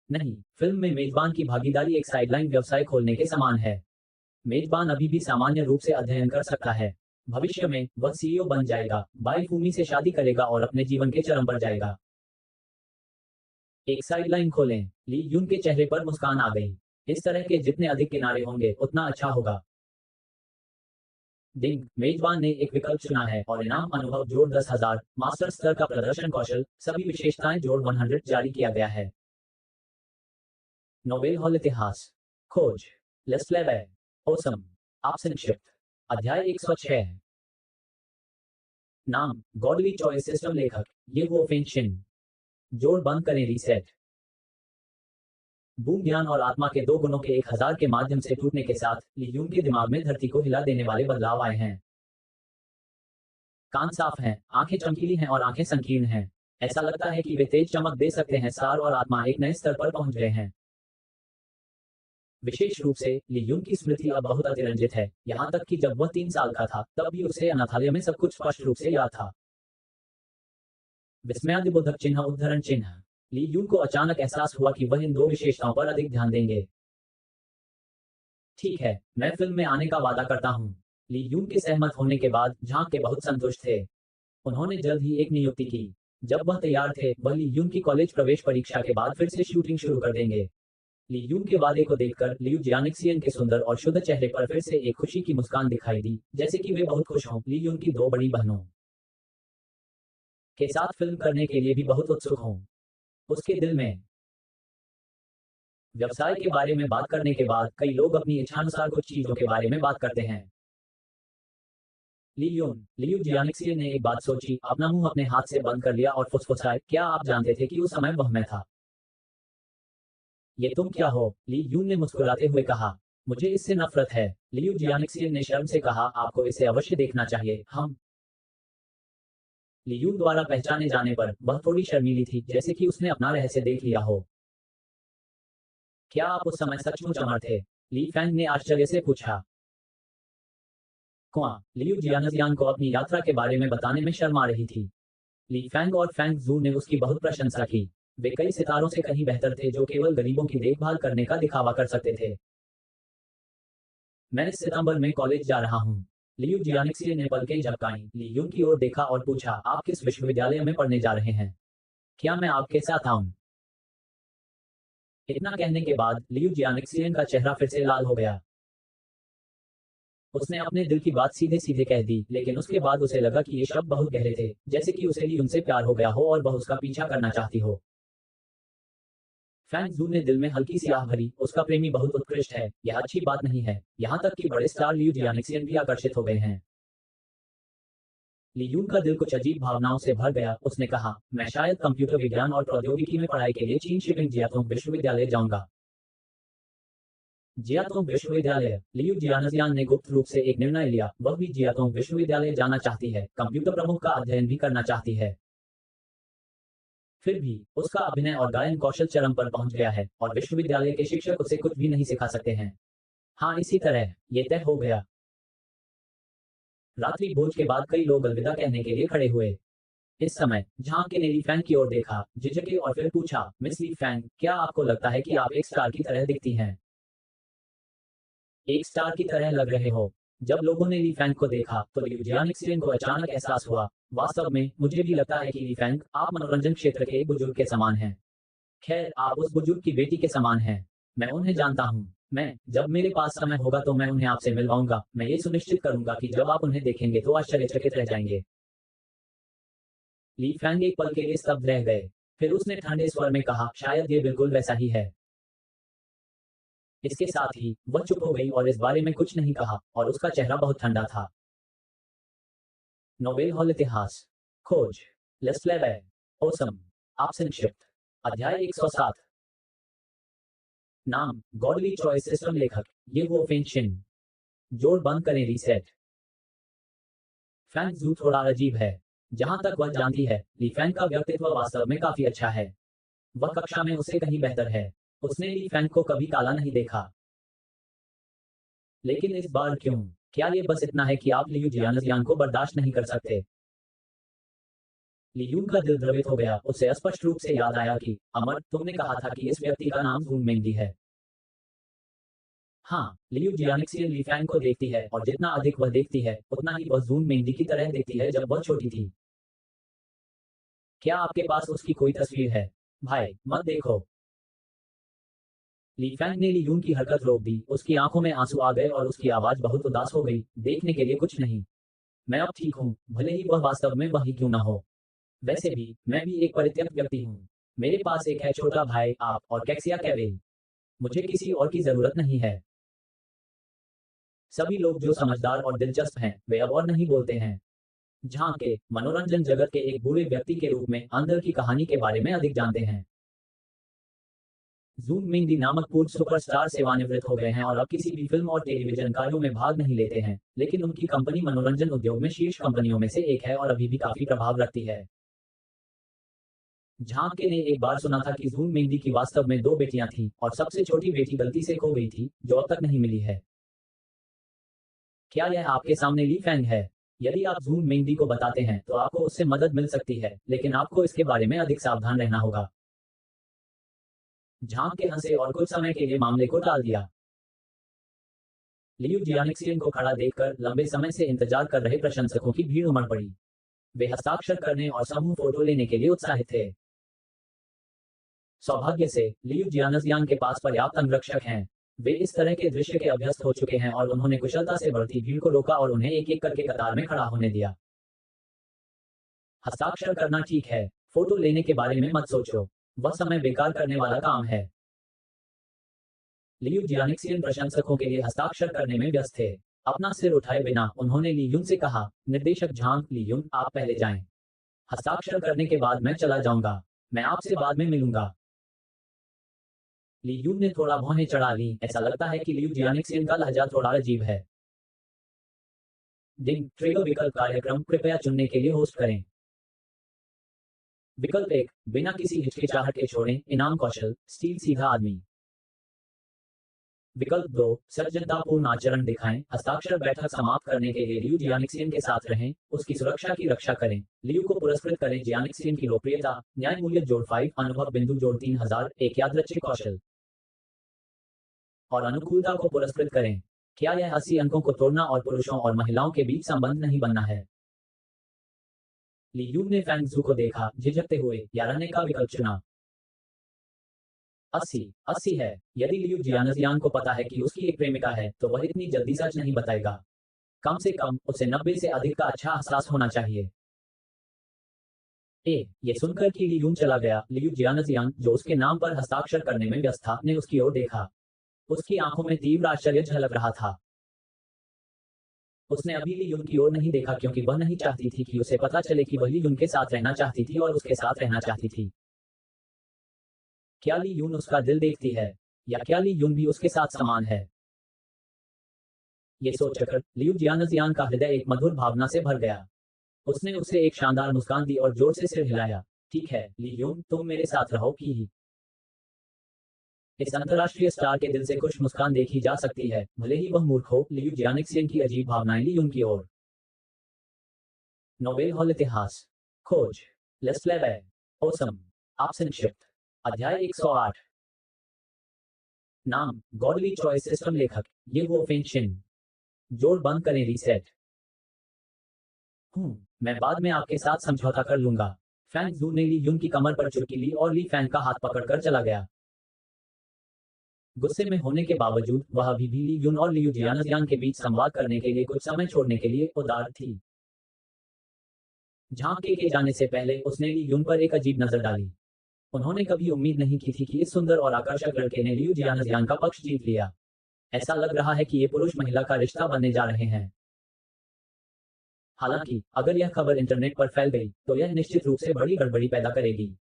नहीं, फिल्म में मेजबान की भागीदारी एक साइडलाइन व्यवसाय खोलने के समान है। मेजबान अभी भी सामान्य रूप से अध्ययन कर सकता है। भविष्य में वह सीईओ बन जाएगा, बाई फूमी से शादी करेगा और अपने जीवन के चरम पर जाएगा। एक साइडलाइन खोलें। ली यून के चेहरे पर मुस्कान आ गई। इस तरह के जितने अधिक किनारे होंगे उतना अच्छा होगा। डिंग, मेजबान ने एक विकल्प चुना है और इनाम अनुभव जोड़ 10,000, मास्टर स्तर का प्रदर्शन कौशल, सभी विशेषताएं जोड़ 100 जारी किया गया है। नोबेल हॉल इतिहास। खोज। लेस्लेवे। ओसम। आप संक्षिप्त। अध्याय 106। नाम, गॉडली चॉइस सिस्टम लेखक, ये वो फेंशिन। जोड़ बंद करें रीसेट। बूम ज्ञान और आत्मा के दो गुणों के 1000 के माध्यम से टूटने के साथ ली यून के दिमाग में धरती को हिला देने वाले बदलाव आए हैं। कान साफ हैं, आंखें चमकीली हैं और आंखें संकीर्ण हैं। ऐसा लगता है कि वे तेज चमक दे सकते हैं। सार और आत्मा एक नए स्तर पर पहुंच गए हैं। विशेष रूप से ली यून की स्मृति अब बहुत अतिरंजित है, यहाँ तक कि जब वह 3 साल का था तब भी उसे अनाथालय में सब कुछ स्पष्ट रूप से याद था। विस्मयादिबोधक चिन्ह उद्धरण चिन्ह। ली यून को अचानक एहसास हुआ कि वह इन दो विशेषताओं पर अधिक ध्यान देंगे। ठीक है, मैं फिल्म में आने का वादा करता हूँ। ली यून के सहमत होने के बाद झांक के बहुत संतुष्ट थे। उन्होंने जल्द ही एक नियुक्ति की। जब वह तैयार थे वह ली यून की कॉलेज प्रवेश परीक्षा के बाद फिर से शूटिंग शुरू कर देंगे। ली यून के वादे को देखकर लियू जियानिक्सियन के सुंदर और शुद्ध चेहरे पर फिर से एक खुशी की मुस्कान दिखाई दी, जैसे कि वे बहुत खुश हों। ली यून की दो बड़ी बहनों के साथ फिल्म करने के लिए भी बहुत उत्सुक हों। उसके दिल में व्यवसाय के बारे में बात करने के बाद कई लोग अपनी इच्छानुसार कुछ चीजों के बारे में बात करते हैं। लियू जियानिक्सियन ने एक बात सोची, अपना मुंह अपने हाथ से बंद कर लिया और फुसफुसाए, क्या आप जानते थे कि उस समय वह मैं था? ये तुम क्या हो? ली यून ने मुस्कुराते हुए कहा, मुझे इससे नफरत है। लियू जियानिक्सियन ने शर्म से कहा, आपको इसे अवश्य देखना चाहिए। हम लियू द्वारा पहचाने जाने पर वह थोड़ी शर्मीली थी, जैसे कि उसने अपना रहस्य देख लिया हो। क्या आप उस समय सचमुच अमर थे? ली फैंग ने आश्चर्य से पूछा। क्वां, लियू जियानजियान को अपनी यात्रा के बारे में बताने में शर्म आ रही थी। ली फैंग और फैंग जू ने उसकी बहुत प्रशंसा की। वे कई सितारों से कहीं बेहतर थे जो केवल गरीबों की देखभाल करने का दिखावा कर सकते थे। मैं इस सितंबर में कॉलेज जा रहा हूँ। लियू जियानिक्सियन ने पलकें झपकाईं, ली यून की ओर देखा और पूछा, आप किस विश्वविद्यालय में पढ़ने जा रहे हैं? क्या मैं आपके साथ आऊं? इतना कहने के बाद लियू जियानिक्सियन का चेहरा फिर से लाल हो गया। उसने अपने दिल की बात सीधे सीधे कह दी, लेकिन उसके बाद उसे लगा कि ये शब्द बहुत गहरे थे, जैसे कि उसे ली उनसे प्यार हो गया हो और वह उसका पीछा करना चाहती हो। फैंग जू ने दिल में हल्की सी आह भरी, उसका प्रेमी बहुत उत्कृष्ट है, यह अच्छी बात नहीं है। यहाँ तक कि बड़े स्टार लियू जियानिक्सियन भी आकर्षित हो गए हैं। ली यून का दिल कुछ अजीब भावनाओं से भर गया। उसने कहा, मैं शायद कंप्यूटर विज्ञान और प्रौद्योगिकी में पढ़ाई के लिए चीन शिपिंग जियातोंग विश्वविद्यालय जाऊंगा। जियातोंग विश्वविद्यालय। लियू जियानजियान ने गुप्त रूप से एक निर्णय लिया, वह भी जियातोंग विश्वविद्यालय जाना चाहती है, कंप्यूटर प्रमुख का अध्ययन भी करना चाहती है। फिर भी उसका अभिनय और गायन कौशल चरम पर पहुंच गया है और विश्वविद्यालय के शिक्षक उसे कुछ भी नहीं सिखा सकते हैं। हाँ, इसी तरह ये तय हो गया। रात्रि भोज के बाद कई लोग अलविदा कहने के लिए खड़े हुए। इस समय झांग के ने ली फैंग की ओर देखा, झिझके और फिर पूछा, मिस ली फैंग, क्या आपको लगता है कि आप एक स्टार की तरह दिखती हैं? एक स्टार की तरह लग रहे हो। जब लोगों ने ली फैंग को देखा तो लियू जियानिक्सियन को अचानक एहसास हुआ, वास्तव में मुझे भी लगता है कि ली फैंग, आप मनोरंजन क्षेत्र के एक बुजुर्ग के समान हैं। खैर, आप उस बुजुर्ग की बेटी के समान हैं। मैं उन्हें जानता हूँ। जब मेरे पास समय होगा तो मैं उन्हें आपसे मिलवाऊंगा। मैं ये सुनिश्चित करूंगा कि जब आप उन्हें देखेंगे तो आश्चर्यचकित रह जाएंगे। ली फैंग एक पल के लिए स्तब्ध रह गए। फिर उसने ठंडे स्वर में कहा, शायद ये बिल्कुल वैसा ही है। इसके साथ ही वह चुप हो गई और इस बारे में कुछ नहीं कहा और उसका चेहरा बहुत ठंडा था। नोबेल हॉल इतिहास। खोज। लेस्लेवे। ओसम। आप संक्षिप्त। अध्याय 107। नाम, गॉडली चॉइस सिस्टम लेखक, ये वो फेंशिन। जोड़ बंद करें रीसेट। फैंग जू थोड़ा अजीब है। जहां तक वह जानती है, ली फैंग का व्यक्तित्व वास्तव में काफी अच्छा है। वह कक्षा में उससे कहीं बेहतर है। उसने ली फैंग को कभी काला नहीं देखा। लेकिन इस बार क्यों? क्या ये बस इतना है कि आप लियू जियानजियान को बर्दाश्त नहीं कर सकते? लियून का दिल द्रवित हो गया। उसे स्पष्ट रूप से याद आया कि अमर, तुमने कहा था कि इस व्यक्ति का नाम जून मेंगी है। हाँ, लियू जियानिक्सियन ली फैंग को देखती है और जितना अधिक वह देखती है उतना ही वह जून मेंगी की तरह दिखती है जब वह छोटी थी। क्या आपके पास उसकी कोई तस्वीर है? भाई मत देखो। ली फैंग ने ली यून की हरकत रोक दी। उसकी आंखों में आंसू आ गए और उसकी आवाज बहुत उदास हो गई। देखने के लिए कुछ नहीं। मैं अब ठीक हूँ, भले ही वह वास्तव में वही क्यों ना हो। वैसे भी मैं भी एक परित्यक्त व्यक्ति हूँ। मेरे पास एक है छोटा भाई, आप और कैक्सिया कैवेल। मुझे किसी और की जरूरत नहीं है। सभी लोग जो समझदार और दिलचस्प हैं वे अब और नहीं बोलते हैं। जहाँ के मनोरंजन जगत के एक बूढ़े व्यक्ति के रूप में अंदर की कहानी के बारे में अधिक जानते हैं। जून मिंगी नामक पूर्व सुपरस्टार सेवानिवृत्त हो गए हैं और अब किसी भी फिल्म और टेलीविजन कार्यों में भाग नहीं लेते हैं, लेकिन उनकी कंपनी मनोरंजन उद्योग में शीर्ष कंपनियों में से एक है और अभी भी काफी प्रभाव रखती है। झांके ने एक बार सुना था कि जून मिंगी की वास्तव में दो बेटियां थीं और सबसे छोटी बेटी गलती से खो गई थी, जो अब तक नहीं मिली है। क्या यह आपके सामने ली फैंग है? यदि आप जून मिंगी को बताते हैं तो आपको उससे मदद मिल सकती है, लेकिन आपको इसके बारे में अधिक सावधान रहना होगा। झांक के हंसे और कुछ समय के लिए मामले को टाल दिया। लियू जियानिक्सियन को खड़ा देखकर लंबे समय से इंतजार कर रहे प्रशंसकों की भीड़ उमड़ पड़ी। वे हस्ताक्षर करने और समूह फोटो लेने के लिए उत्साहित थे। सौभाग्य से लियू जियानजियान के पास पर्याप्त अंगरक्षक हैं। वे इस तरह के दृश्य के अभ्यस्त हो चुके हैं और उन्होंने कुशलता से बढ़ती भीड़ को रोका और उन्हें एक एक करके कतार में खड़ा होने दिया। हस्ताक्षर करना ठीक है, फोटो लेने के बारे में मत सोचो। वह समय बेकार करने वाला काम है। लियू जियानिक्सियन प्रशंसकों के लिए हस्ताक्षर करने में व्यस्त थे। अपना सिर उठाए बिना उन्होंने ली यून से कहा, निर्देशक झांग, ली यून आप पहले जाएं। हस्ताक्षर करने के बाद मैं चला जाऊंगा। मैं आपसे बाद में मिलूंगा। ली यून ने थोड़ा भौहें चढ़ा ली। ऐसा लगता है कि लियू जियानिक्सियन का लहजा थोड़ा अजीब है। डिंग ट्रिगर विकल्प कार्यक्रम कृपया चुनने के लिए होस्ट करें। विकल्प एक, बिना किसी हिचकिचाहट के छोड़ें। इनाम कौशल स्टील सीधा आदमी। विकल्प दो, सज्जनतापूर्ण आचरण दिखाएं। हस्ताक्षर बैठक समाप्त करने के लिए लियू जियानिक्सियन के साथ रहें। उसकी सुरक्षा की रक्षा करें। लियू को पुरस्कृत करें। जियानिक्सियन की लोकप्रियता, न्याय मूल्य जोड़ 5, अनुभव बिंदु जोड़ 3000, एक यादृच्छिक कौशल और अनुकूलता को पुरस्कृत करें। क्या यह 80 अंकों को तोड़ना और पुरुषों और महिलाओं के बीच संबंध नहीं बनना है? ली यून ने फैंग जू को देखा, झिझकते हुए याराने का विकल्प चुना। 80, 80 है। यदि लियू जियानजियान को पता है कि उसकी एक प्रेमिका है तो वह इतनी जल्दी सच नहीं बताएगा। कम से कम उसे 90 से अधिक का अच्छा एहसास होना चाहिए। ये सुनकर कि ली यून चला गया, लियू जियानजियान, जो उसके नाम पर हस्ताक्षर करने में व्यस्त था, ने उसकी ओर देखा। उसकी आंखों में तीव्र आश्चर्य झलक रहा था। उसने अभी ली यून की ओर नहीं देखा क्योंकि वह नहीं चाहती थी कि उसे पता चले कि वह ली यून के साथ रहना चाहती थी और उसके साथ रहना चाहती थी। क्या ली यून उसका दिल देखती है, या क्या ली यून भी उसके साथ समान है? ये सोचकर लियू जियानजियान का हृदय एक मधुर भावना से भर गया। उसने उसे एक शानदार मुस्कान दी और जोर से सिर हिलाया। ठीक है ली यून, तुम मेरे साथ रहो कि इस अंतर्राष्ट्रीय स्टार के दिल से खुश मुस्कान देखी जा सकती है, भले ही वह मूर्ख हो। लियू जियानिक्सियन की अजीब भावनाएं ली यून की ओर। नोबेल हॉल इतिहास खोज लेट्स प्ले ओसम। आप संक्षिप्त अध्याय 108। नाम गॉडली चॉइस सिस्टम। लेखक ये वो फेंशिन। जोड़ बंद करें रीसेट। मैं बाद में आपके साथ समझौता कर लूंगा। फैंग जू ने ली यून की कमर पर चुटकी ली और ली फैंग का हाथ पकड़कर चला गया। गुस्से में होने के बावजूद वह अभी भी ली यून और लियू जियानजियान के बीच संवाद करने के लिए कुछ समय छोड़ने के लिए उदार थी। झांके के जाने से पहले उसने ली यून पर एक अजीब नजर डाली। उन्होंने कभी उम्मीद नहीं की थी कि इस सुंदर और आकर्षक लड़के ने लियू जियानजियान का पक्ष जीत लिया। ऐसा लग रहा है कि ये पुरुष महिला का रिश्ता बनने जा रहे हैं। हालांकि अगर यह खबर इंटरनेट पर फैल गई तो यह निश्चित रूप से बड़ी गड़बड़ी पैदा करेगी।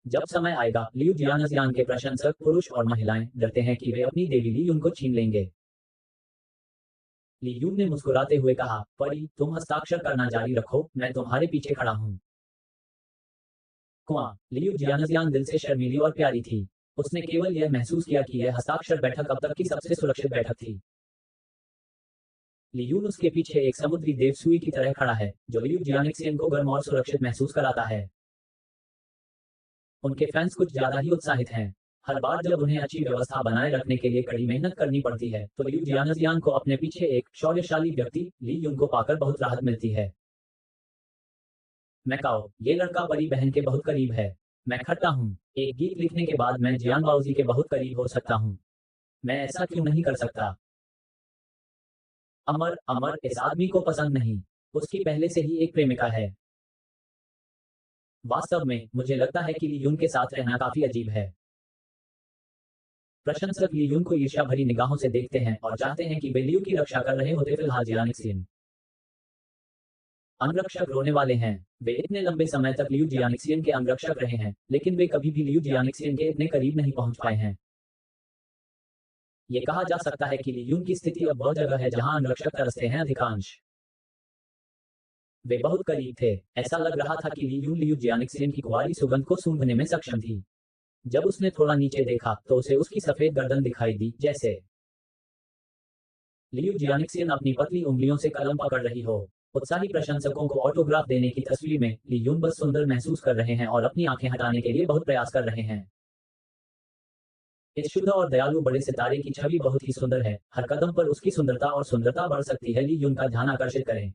जब समय आएगा, लियू जियानजियान के प्रशंसक, पुरुष और महिलाएं, डरते हैं कि वे अपनी देवी ली यून को छीन लेंगे। ली यून ने मुस्कुराते हुए कहा, परी, तुम हस्ताक्षर करना जारी रखो, मैं तुम्हारे पीछे खड़ा हूँ। कुआं लियू जियानजियान दिल से शर्मीली और प्यारी थी। उसने केवल यह महसूस किया कि यह हस्ताक्षर बैठक अब तक की सबसे सुरक्षित बैठक थी। ली यून उसके पीछे एक समुद्री देवसुई की तरह खड़ा है, जो लियू जियानिक्सियन को गर्म और सुरक्षित महसूस कराता है। उनके फैंस कुछ ज्यादा ही उत्साहित हैं। हर बार जब उन्हें अच्छी व्यवस्था बनाए रखने के लिए कड़ी मेहनत करनी पड़ती है, तो लियू जियानजियान को अपने पीछे एक शौर्यशाली व्यक्ति ली यून को पाकर बहुत राहत मिलती है। मैकाओ, ये लड़का बड़ी बहन के बहुत करीब है। मैं खट्टा हूँ। एक गीत लिखने के बाद मैं जियान बाओजी के बहुत करीब हो सकता हूँ। मैं ऐसा क्यों नहीं कर सकता? अमर, अमर इस आदमी को पसंद नहीं। उसकी पहले से ही एक प्रेमिका है। वास्तव में, मुझे लगता है कि ली यून के साथ रहना काफी अजीब है। प्रशंसक ली यून को ईर्ष्या भरी निगाहों से देखते हैं और चाहते हैं कि वे लियू की रक्षा कर रहे होते। फिलहाल जियानिक्सियन अंगरक्षक रोने वाले हैं। वे इतने लंबे समय तक लियू जियानिक्सियन के अंगरक्षक रहे हैं, लेकिन वे कभी भी लियू जियानिक्सियन के इतने करीब नहीं पहुंच पाए हैं। ये कहा जा सकता है कि ली यून की स्थिति अब वह जगह है जहां अंगरक्षक तरसते हैं। अधिकांश वे बहुत करीब थे। ऐसा लग रहा था कि ली यून लियू जियानिक्सियन की कुंवारी सुगंध को सूंघने में सक्षम थी। जब उसने थोड़ा नीचे देखा, तो उसे उसकी सफेद गर्दन दिखाई दी, जैसे लियू जियानिक्सियन अपनी पतली उंगलियों से कलम पकड़ रही हो। उत्साही प्रशंसकों को ऑटोग्राफ देने की तस्वीर में ली यून बस सुंदर महसूस कर रहे हैं और अपनी आंखें हटाने के लिए बहुत प्रयास कर रहे हैं। इस शुद्ध और दयालु बड़े सितारे की छवि बहुत ही सुंदर है। हर कदम पर उसकी सुंदरता और सुंदरता बढ़ सकती है। ली यून का ध्यान आकर्षित करें।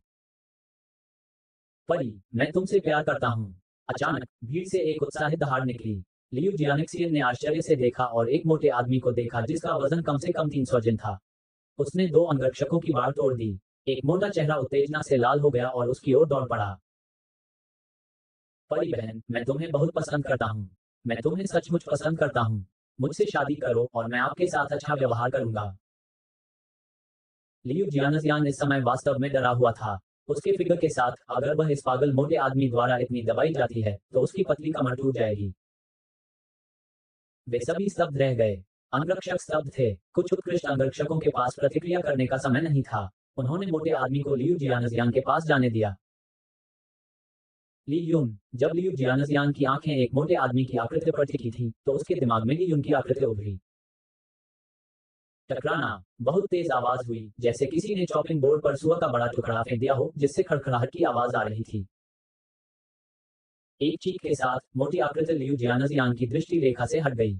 परी, मैं तुमसे प्यार करता हूँ। अचानक भीड़ से एक उत्साहित दहाड़ निकली। लियू जियानिक्सियन ने आश्चर्य से देखा और एक मोटे आदमी को देखा जिसका वजन कम से कम 300 जिन था। उसने दो अंगरक्षकों की बाड़ तोड़ दी। एक मोटा चेहरा उत्तेजना से लाल हो गया और उसकी ओर दौड़ पड़ा। परी बहन, मैं तुम्हें बहुत पसंद करता हूँ। मैं तुम्हें सचमुच पसंद करता हूँ। मुझसे शादी करो और मैं आपके साथ अच्छा व्यवहार करूंगा। लियू जियानजियान इस समय वास्तव में डरा हुआ था। उसके फिक्र के साथ, अगर वह इस पागल मोटे आदमी द्वारा इतनी दबाई जाती है, तो उसकी पतली कमर टूट जाएगी। वे सभी स्तब्ध रह गए। अंगरक्षक स्तब्ध थे। कुछ उत्कृष्ट अंगरक्षकों के पास प्रतिक्रिया करने का समय नहीं था। उन्होंने मोटे आदमी को लियू जियानजियान के पास जाने दिया। ली यून, जब लियू जियानजियान की आंखें एक मोटे आदमी की आकृति पर टिकी थी, तो उसके दिमाग में ली यून की आकृति उभरी। टकराना। बहुत तेज आवाज हुई, जैसे किसी ने चॉपिंग बोर्ड पर सुअर का बड़ा टुकड़ा फेंक दिया हो, जिससे खड़खड़ाहट की आवाज आ रही थी। एक चीख के साथ मोटी आकृति लियू जियानजियान की दृष्टि रेखा से हट गई।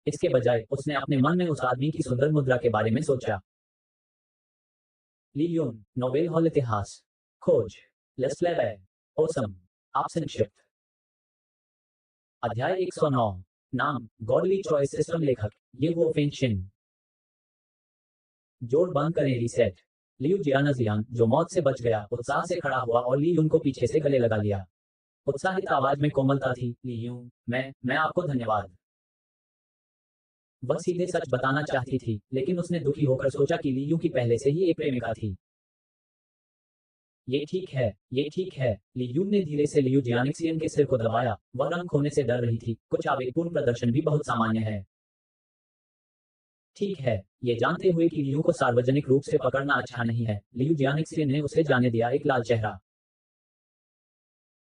इसके बजाय उसने अपने मन में उस आदमी की सुंदर मुद्रा के बारे में सोचा। ली यून, नोबेल हॉल इतिहास खोज, लेस्लेवे, ओसम। आप संक्षिप्त। अध्याय 109। नाम, गॉडली चॉइस सिस्टम। लेखक, ये वो फेंशिन। जोड़ बंद करें। रीसेट। लियू जियानजियान, जो मौत से बच गया, उत्साह से खड़ा हुआ और ली यून को पीछे से गले लगा लिया। उत्साहित आवाज में कोमलता थी। ली यून, मैं आपको धन्यवाद। वह सीधे सच बताना चाहती थी, लेकिन उसने दुखी होकर सोचा कि ली यून की पहले से ही एक प्रेमिका थी। ये ठीक है, ये ठीक है। ली यून ने धीरे से लियू जियानिक्सियन के सिर को दबाया। वह रंग खोने से डर रही थी। कुछ आवेगपूर्ण प्रदर्शन भी बहुत सामान्य है। ठीक है। ये जानते हुए कि लियू को सार्वजनिक रूप से पकड़ना अच्छा नहीं है, लियू जियानिक्सियन ने उसे जाने दिया। एक लाल चेहरा।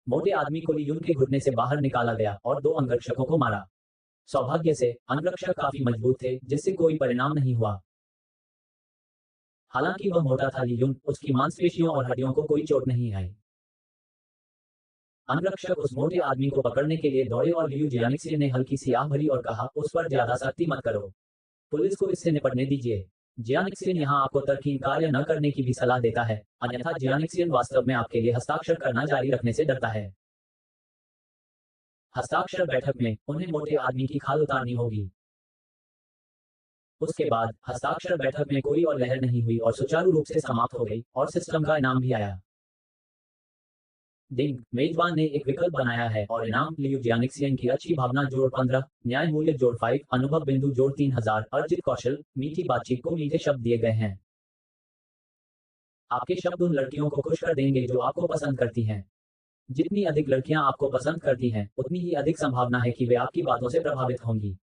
मोटे आदमी को ली यून के घुटने से बाहर निकाला गया और दो अंगरक्षकों को मारा। सौभाग्य से अंगरक्षक काफी मजबूत थे, जिससे कोई परिणाम नहीं हुआ। हालांकि वह मोटा था, ली यून, उसकी मांसपेशियों और हड्डियों को कोई चोट नहीं आई। अंगरक्षक उस मोटे आदमी को पकड़ने के लिए दौड़े और लियू जियानिक्सियन ने हल्की सी आह भरी और कहा, उस पर ज्यादा सख्ती मत करो। पुलिस को इससे निपटने दीजिए। जियानिक्सियन यहाँ आपको तर्कहीन कार्य न करने की भी सलाह देता है, अन्यथा जियानिक्सियन वास्तव में आपके लिए हस्ताक्षर करना जारी रखने से डरता है। हस्ताक्षर बैठक में उन्हें मोटे आदमी की खाल उतारनी होगी। उसके बाद हस्ताक्षर बैठक में कोई और लहर नहीं हुई और सुचारू रूप से समाप्त हो गई, और सिस्टम का इनाम भी आया। डिंग, मेजबान ने एक विकल्प बनाया है और इनाम, लियू जियानिक्सियन की अच्छी भावना जोड़ 15, न्याय मूल्य जोड़ 5, अनुभव बिंदु जोड़ 3000, अर्जित कौशल, मीठी बातचीत को मीठे शब्द दिए गए हैं। आपके शब्द उन लड़कियों को खुश कर देंगे जो आपको पसंद करती हैं। जितनी अधिक लड़कियां आपको पसंद करती हैं, उतनी ही अधिक संभावना है कि वे आपकी बातों से प्रभावित होंगी।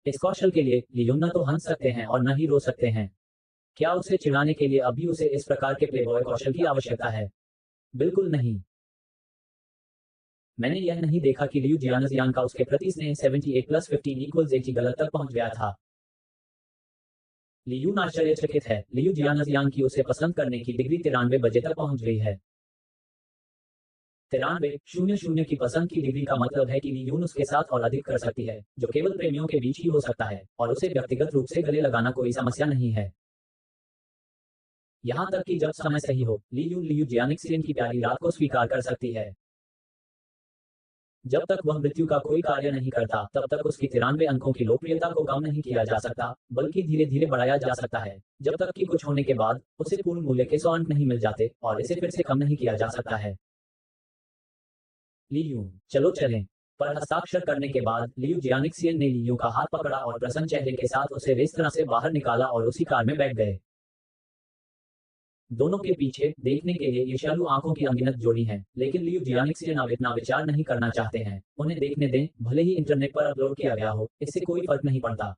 इस कौशल के लिए लियू न तो हंस सकते हैं और न ही रो सकते हैं। क्या उसे चिढ़ाने के लिए अभी उसे इस प्रकार के प्लेबॉय कौशल की आवश्यकता है? बिल्कुल नहीं। मैंने यह नहीं देखा कि लियू जियानजियान का उसके प्रति स्नेह 78 + 15 = 80 गलत तक पहुंच गया था। लियून आश्चर्यचकित है। लियू जियानजियान की उसे पसंद करने की डिग्री 93 बजे तक पहुंच गई है। 93.00 की पसंद की डिग्री का मतलब है कि लियून उसके साथ और अधिक कर सकती है, जो केवल प्रेमियों के बीच ही हो सकता है, और उसे व्यक्तिगत रूप से गले लगाना कोई समस्या नहीं है। यहाँ तक कि जब समय सही हो, लियू जियानिक्सियन की प्यारी रात को स्वीकार कर सकती है। जब तक वह मृत्यु का कोई कार्य नहीं करता, तब तक उसकी 93 अंकों की लोकप्रियता को कम नहीं किया जा सकता, बल्कि धीरे धीरे बढ़ाया जा सकता है, जब तक कि कुछ होने के बाद उसे पूर्ण मूल्य के 100 अंक नहीं मिल जाते, और इसे फिर से कम नहीं किया जा सकता है। लियू, चलो चलें। पर हस्ताक्षर करने के बाद लियू जियानिक्सियन ने लियू का हाथ पकड़ा और प्रसन्न चेहरे के साथ उसे रेस्तरां से बाहर निकाला और उसी कार में बैठ गए। दोनों के पीछे देखने के लिए ईर्ष्यालु आंखों की अनगिनत जोड़ी हैं, लेकिन लियू जियानिक्सियन अब इतना विचार नहीं करना चाहते हैं। उन्हें देखने दें, भले ही इंटरनेट पर अपलोड किया गया हो, इससे कोई फर्क नहीं पड़ता।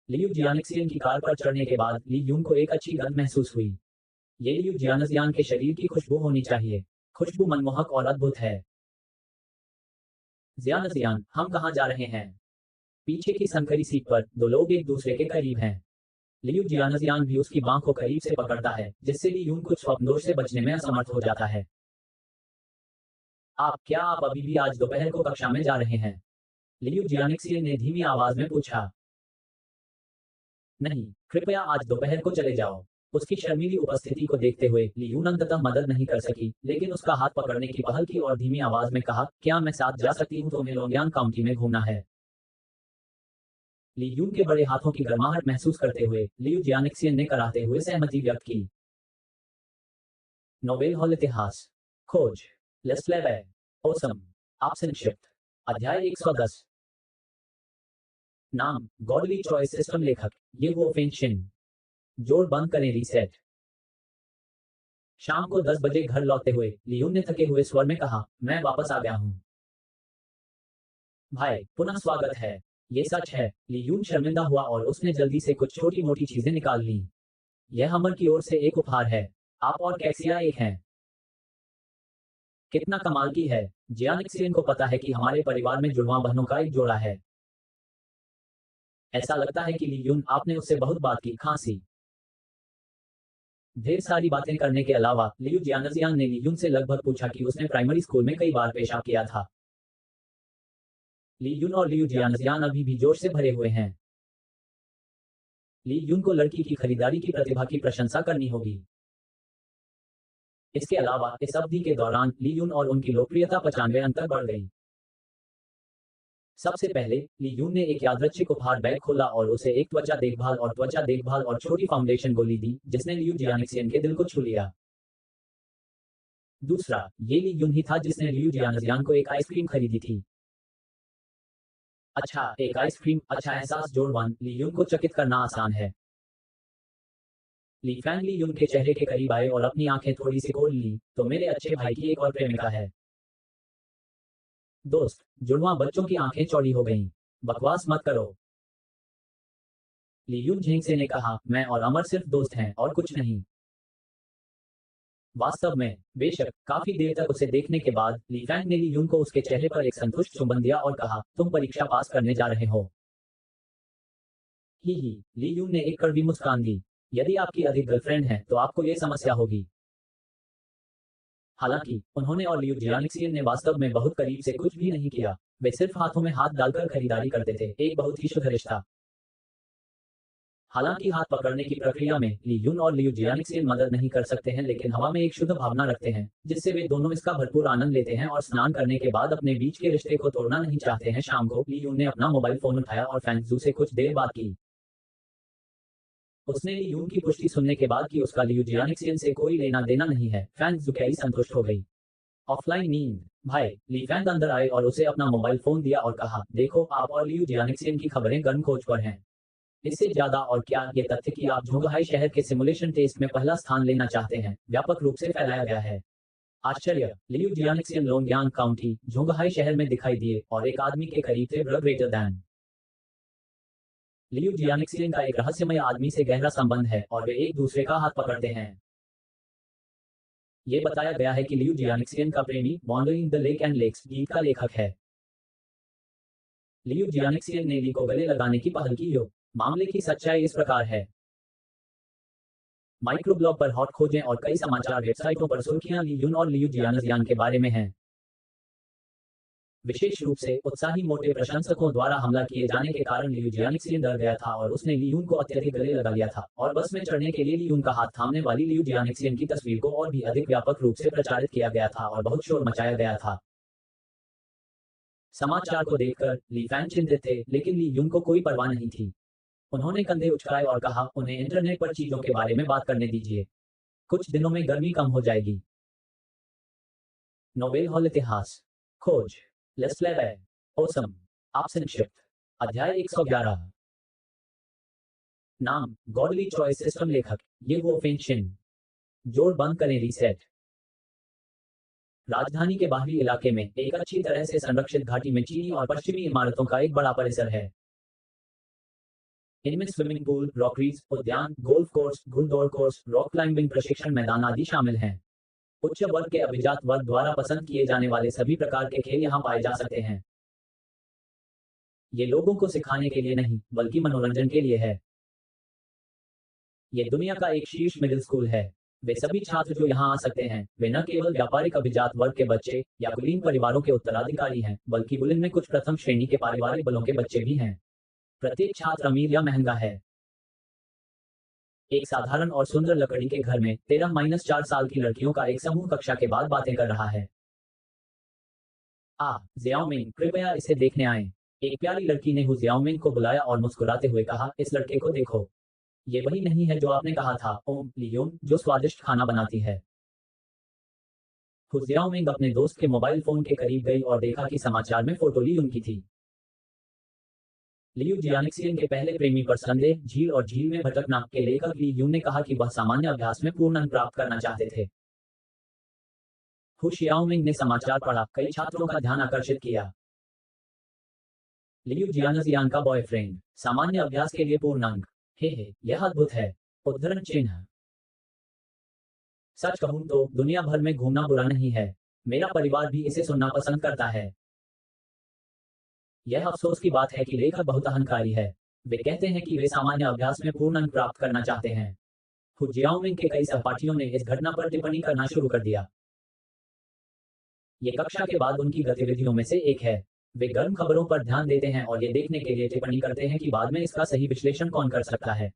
लियू जियानिक्सियन की कार पर चढ़ने के बाद ली यून को एक अच्छी गंध महसूस हुई। ये लियू जियानजियान के शरीर की खुशबू होनी चाहिए। खुशबू मनमोहक और अद्भुत है। जियानजियान, हम कहाँ जा रहे हैं? पीछे की संकरी सीट पर दो लोग एक दूसरे के करीब हैं। लियू जियानजियान भी उसकी बांह को करीब से पकड़ता है, जिससे ली यून कुछ स्वप्नदोष से बचने में असमर्थ हो जाता है। क्या आप अभी भी आज दोपहर को कक्षा में जा रहे हैं? लियू जियानिक्सियन ने धीमी आवाज में पूछा। नहीं, कृपया आज दोपहर को चले जाओ। उसकी शर्मीली उपस्थिति को देखते हुए लियून अंततः मदद नहीं कर सकी, लेकिन उसका हाथ पकड़ने की पहल की और धीमी आवाज में कहा, क्या मैं साथ जा सकती हूँ? तुम्हें लोंगयांग काउंटी में घूमना है। लियून के बड़े हाथों की गर्माहट महसूस करते हुए लियू जियानिक्सियन ने कराहते हुए सहमति व्यक्त की। नोबेल हॉल इतिहास खोज लेस्लेवे ओसम आप संक्षिप्त अध्याय 110 नाम गॉडली चॉइस सिस्टम लेखक ये वो फेंशिन जोड़ बंद करें रीसेट। शाम को 10 बजे घर लौटते हुए लियून ने थके हुए स्वर में कहा, मैं वापस आ गया हूँ। भाई पुनः स्वागत है। ये सच है। लियून शर्मिंदा हुआ और उसने जल्दी से कुछ छोटी मोटी चीजें निकाल ली। यह हमर की ओर से एक उपहार है। आप और कैसिया एक हैं। कितना कमाल की है। जियानिक्सियन को पता है कि हमारे परिवार में जुड़वां बहनों का एक जोड़ा है। ऐसा लगता है कि लियून आपने उससे बहुत बात की। खांसी ढेर सारी बातें करने के अलावा लियू जियानजियान ने लियून से लगभग पूछा कि उसने प्राइमरी स्कूल में कई बार पेशाब किया था। लियून और लियू जियानजियान अभी भी जोश से भरे हुए हैं। लियून को लड़की की खरीदारी की प्रतिभा की प्रशंसा करनी होगी। इसके अलावा इस अवधि के दौरान लियून और उनकी लोकप्रियता 95 अंक तक बढ़ गई। सबसे पहले लियून ने एक यादृच्छिक उपहार बैग खोला और उसे एक त्वचा देखभाल और छोटी फाउंडेशन गोली दी, जिसने लियू जियानिक्सियन के दिल को छू लिया। दूसरा, ये लियून ही था जिसने लियू जियानजियान को एक आइसक्रीम खरीदी थी। अच्छा, एक आइसक्रीम, अच्छा एहसास जोड़ 1 लियून को चकित करना आसान है। ली फैंग लियून के चेहरे के करीब आए और अपनी आंखें थोड़ी सी खोल ली, तो मेरे अच्छे भाई की एक और प्रेमिका है। दोस्त, जुड़वां बच्चों की आंखें चौड़ी हो गईं। बकवास मत करो। लियून झिंगसे ने कहा, मैं और अमर सिर्फ दोस्त हैं और कुछ नहीं। वास्तव में, बेशक, काफी देर तक उसे देखने के बाद ली फैंग ने लियून को उसके चेहरे पर एक संतुष्ट चुंबन दिया और कहा, तुम परीक्षा पास करने जा रहे हो। ही, लियून ने एक कड़वी मुस्कान दी। यदि आपकी अधिक गर्लफ्रेंड है तो आपको ये समस्या होगी। हालांकि उन्होंने और लियू जियानिक्सियन ने वास्तव में बहुत करीब से कुछ भी नहीं किया। वे सिर्फ हाथों में हाथ डालकर खरीदारी करते थे, एक बहुत ही शुद्ध रिश्ता। हालांकि हाथ पकड़ने की प्रक्रिया में लियून और लियू जियानिक्सियन मदद नहीं कर सकते हैं, लेकिन हवा में एक शुद्ध भावना रखते हैं, जिससे वे दोनों इसका भरपूर आनंद लेते हैं और स्नान करने के बाद अपने बीच के रिश्ते को तोड़ना नहीं चाहते हैं। शाम को लियून ने अपना मोबाइल फोन उठाया और फैंगजू से कुछ देर बात की। उसने लियून की पुष्टि सुनने के बाद कि उसका लियू जियानिक्सियन से कोई लेना देना नहीं है, फैंगजू कैरी संतुष्ट हो गई। ऑफलाइन नींद। भाई, ली फैंग अंदर आए और उसे अपना मोबाइल फोन दिया और कहा, देखो, आप और लियू जियानिक्सियन की खबरें गर्म खोज पर हैं। इससे ज्यादा और क्या, ये तथ्य कि आप झोंगहाई शहर के सिमुलेशन टेस्ट में पहला स्थान लेना चाहते हैं, व्यापक रूप से फैलाया गया है। आश्चर्य, लियू जियानिक्सियन लोंगयांग काउंटी, झोंगहाई शहर में दिखाई दिए और एक आदमी के करीब थे, ग्रेटर दैन। लियू जियानिक्सियन का एक रहस्यमय आदमी से गहरा संबंध है और वे एक दूसरे का हाथ पकड़ते हैं। ये बताया गया है कि लियू जियानिक्सियन का प्रेमी wandering the lake and lakes गीत का लेखक है। लियू जियानिक्सियन ने ली को गले लगाने की पहल की। मामले की सच्चाई इस प्रकार है। माइक्रोब्लॉग पर हॉट खोजें और कई समाचार वेबसाइटों पर सुर्खियां ली यून और लियू जियानजियान के बारे में हैं। विशेष रूप से उत्साही मोटे प्रशंसकों द्वारा हमला किए जाने के कारण लियू जियानिक्सियन डर गया था और उसने लियून को अत्यधिक गले लगा लिया था और बस में चढ़ने के लिए लियून का हाथ थामने वाली लियू जियानिक्सियन की तस्वीर को और भी अधिक व्यापक रूप से प्रचारित किया गया था और बहुत शोर मचाया गया था। समाचार को देखकर ली फैन चिंतित थे, लेकिन ली यून को कोई परवाह नहीं थी। उन्होंने कंधे उचकाए और कहा, उन्हें इंटरनेट पर चीजों के बारे में बात करने दीजिए। कुछ दिनों में गर्मी कम हो जाएगी। नोबेल हॉल इतिहास खोज लेस्लेवे ओसम आप संक्षिप्त अध्याय 111 नाम गॉडली चॉइस सिस्टम लेखक ये वो फेंशिन जोड़ बंद करें रीसेट। राजधानी के बाहरी इलाके में एक अच्छी तरह से संरक्षित घाटी में चीनी और पश्चिमी इमारतों का एक बड़ा परिसर है। इनमें स्विमिंग पूल, रॉकरीज, उद्यान, गोल्फ कोर्स, घुड़दौड़ कोर्स, रॉक क्लाइंबिंग प्रशिक्षण मैदान आदि शामिल हैं। उच्च वर्ग के अभिजात वर्ग द्वारा पसंद किए जाने वाले सभी प्रकार के खेल यहाँ पाए जा सकते हैं। ये लोगों को सिखाने के लिए नहीं, बल्कि मनोरंजन के लिए है। ये दुनिया का एक शीर्ष मिडिल स्कूल है। वे सभी छात्र जो यहाँ आ सकते हैं, वे न केवल व्यापारिक अभिजात वर्ग के बच्चे या कुलीन परिवारों के उत्तराधिकारी हैं, बल्कि बुलिन में कुछ प्रथम श्रेणी के पारिवारिक बलों के बच्चे भी हैं। प्रत्येक छात्र अमीर या महंगा है। एक साधारण और सुंदर लकड़ी के घर में 13-4 साल की लड़कियों का एक समूह कक्षा के बाद बातें कर रहा है। जियाओमिंग, कृपया इसे देखने आए। एक प्यारी लड़की ने हु जियाओमिंग को बुलाया और मुस्कुराते हुए कहा, इस लड़के को देखो। ये वही नहीं है जो आपने कहा था, ओम लियोन, जो स्वादिष्ट खाना बनाती है। हु जियाओमिंग अपने दोस्त के मोबाइल फोन के करीब गई और देखा कि समाचार में फोटो लियोन की थी। लियू जियानिक्सियन के पहले प्रेमी पर संदेह, झील और झील में भटकना के लेखक ली यून ने कहा कि वह सामान्य अभ्यास में पूर्ण अंक प्राप्त करना चाहते थे। हु शियाओमिंग ने समाचार पढ़ा, कई छात्रों का ध्यान आकर्षित किया। लियू जियानजियान का बॉयफ्रेंड, सामान्य अभ्यास के लिए पूर्ण अंक। हे, यह अद्भुत है। उद्धरण चिन्ह। सच कहूं तो दुनिया भर में घूमना बुरा नहीं है। मेरा परिवार भी इसे सुनना पसंद करता है। यह अफसोस की बात है कि लेखक बहुत अहंकारी है। वे कहते हैं कि वे सामान्य अभ्यास में पूर्ण अंक प्राप्त करना चाहते हैं। हु जियाओमिंग के कई सहपाठियों ने इस घटना पर टिप्पणी करना शुरू कर दिया। ये कक्षा के बाद उनकी गतिविधियों में से एक है। वे गर्म खबरों पर ध्यान देते हैं और ये देखने के लिए टिप्पणी करते हैं कि बाद में इसका सही विश्लेषण कौन कर सकता है।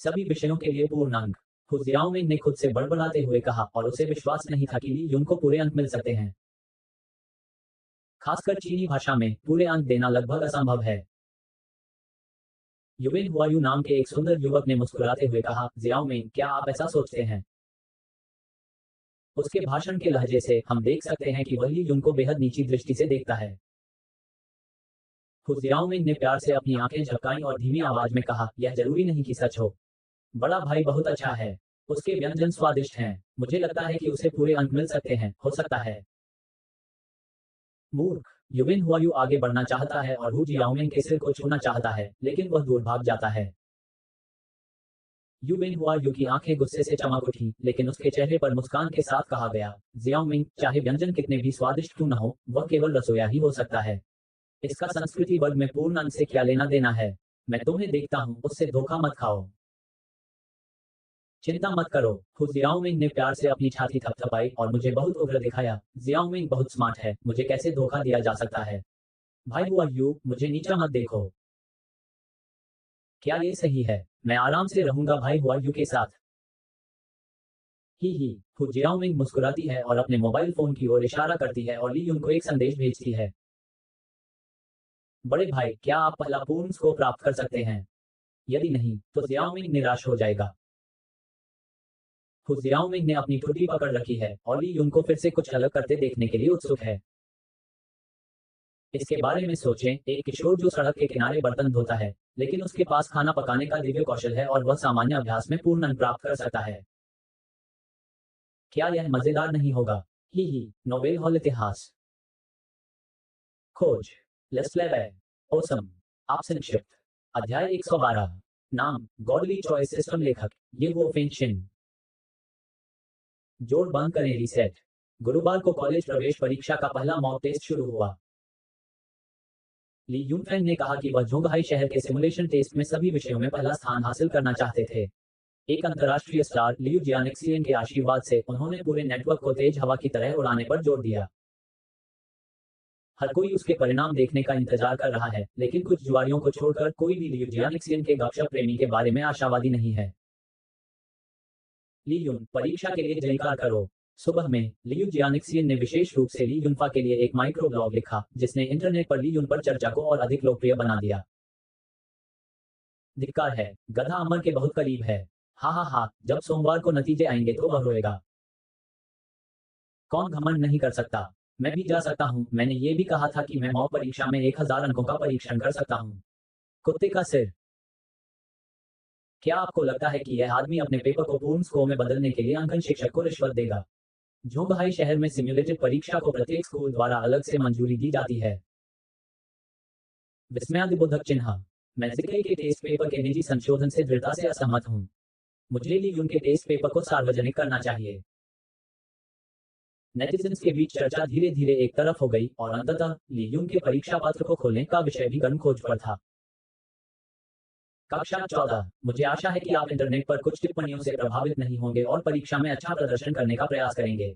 सभी विषयों के लिए पूर्ण अंक। हु जियाओमिंग ने खुद से बड़बड़ाते हुए कहा और उसे विश्वास नहीं था कि ली यून को पूरे अंक मिल सकते हैं। खासकर चीनी भाषा में पूरे अंक देना लगभग असंभव है। युवेन हुआयू नाम के एक सुंदर युवक ने मुस्कुराते हुए कहा, जियाओमिंग, क्या आप ऐसा सोचते हैं? उसके भाषण के लहजे से हम देख सकते हैं कि वह ली यून को बेहद नीची दृष्टि से देखता है। हु जियाओमिंग ने प्यार से अपनी आंखें झपकाईं और धीमी आवाज में कहा, यह जरूरी नहीं कि सच हो। बड़ा भाई बहुत अच्छा है। उसके व्यंजन स्वादिष्ट हैं। मुझे लगता है कि उसे पूरे अंक मिल सकते हैं, हो सकता है। मूर्ख। युविन हुआयू आगे बढ़ना चाहता है और हु जियाओमिंग के सिर को छूना चाहता है, लेकिन वह दूर भाग जाता है। युविन हुआयू की आंखें गुस्से से चमक उठी, लेकिन उसके चेहरे पर मुस्कान के साथ कहा गया, जियाओमिंग, चाहे व्यंजन कितने भी स्वादिष्ट क्यों न हो, वह केवल रसोया ही हो सकता है। इसका संस्कृति वर्ग में पूर्ण अंक से क्या लेना देना है? मैं तुम्हें देखता हूँ, उससे धोखा मत खाओ। चिंता मत करो। हु जियाओमिंग ने प्यार से अपनी छाती थपथपाई और मुझे बहुत उग्र दिखाया। जियाओमिंग बहुत स्मार्ट है, मुझे कैसे धोखा दिया जा सकता है? भाई हुआयू, मुझे नीचा मत देखो। क्या ये सही है? मैं आराम से रहूंगा भाई हुआयू के साथ। ही, हु जियाओमिंग मुस्कुराती है और अपने मोबाइल फोन की ओर इशारा करती है और ली यून को एक संदेश भेजती है। बड़े भाई, क्या आप पहला पूर्ण स्कोर प्राप्त कर सकते हैं? यदि नहीं, तो जियाओमिंग निराश हो जाएगा। हु जियाओमिंग ने अपनी ठुड्डी पकड़ रखी है और ली यून को फिर से कुछ अलग करते देखने के लिए उत्सुक है। इसके बारे में सोचें, एक किशोर जो सड़क के किनारे बर्तन धोता है, लेकिन उसके पास खाना पकाने का दिव्य कौशल है और वह सामान्य अभ्यास में पूर्ण अंक प्राप्त कर सकता है। क्या यह मजेदार नहीं होगा? नोबेल हॉल इतिहास खोज लेस्लेवे ओसम आप संक्षिप्त अध्याय 112 नाम गॉडली चॉइस सिस्टम लेखक ये वो फेंशिन जोड़ बंद करें रीसेट। गुरुवार को कॉलेज प्रवेश परीक्षा का पहला मॉक टेस्ट शुरू हुआ। ली युनफेंग ने कहा कि वह जोंगहाई शहर के सिमुलेशन टेस्ट में सभी विषयों में पहला स्थान हासिल करना चाहते थे। एक अंतर्राष्ट्रीय स्टार लियू जियानिक्सियन के आशीर्वाद से उन्होंने पूरे नेटवर्क को तेज हवा की तरह उड़ाने पर जोर दिया। हर कोई उसके परिणाम देखने का इंतजार कर रहा है, लेकिन कुछ जुआरियों को छोड़कर कोई भी लियू जियानिक्सियन के गपशप प्रेमी के बारे में आशावादी नहीं है। ली युन, परीक्षा के लिए जयकार करो। सुबह में लियू जियानिक्सियन ने विशेष रूप से ली युनफा के लिए एक माइक्रो ब्लॉग लिखा, जिसने इंटरनेट पर ली युन पर चर्चा को और अधिक लोकप्रिय बना दिया। धिक्कार है, गधा अमर के बहुत करीब है। हा हा हा, जब सोमवार को नतीजे आएंगे तो वह रोएगा। कौन घमंड नहीं कर सकता? मैं भी जा सकता हूँ। मैंने ये भी कहा था कि मैं मॉक परीक्षा में 1000 अंकों का परीक्षण कर सकता हूँ। कुत्ते का सिर। क्या आपको लगता है कि यह आदमी अपने पेपर को पूर्ण स्कोर में बदलने के लिए अंकन शिक्षक को रिश्वत देगा? जोंगहाई शहर में सिम्युलेटेड परीक्षा को प्रत्येक स्कूल द्वारा अलग से मंजूरी दी जाती है। विस्मयादिबोधक चिन्ह। मैं जिक्र के टेस्ट पेपर के निजी संशोधन से दृढ़ता से असहमत हूँ। मुझे ली युन के टेस्ट पेपर को सार्वजनिक करना चाहिए। नेटिजन्स के बीच चर्चा धीरे धीरे एक तरफ हो गई और अंततः ली युन के परीक्षा पत्र को खोलने का विषय भी गर्म खोज पर था। कक्षा 14। मुझे आशा है कि आप इंटरनेट पर कुछ टिप्पणियों से प्रभावित नहीं होंगे और परीक्षा में अच्छा प्रदर्शन करने का प्रयास करेंगे।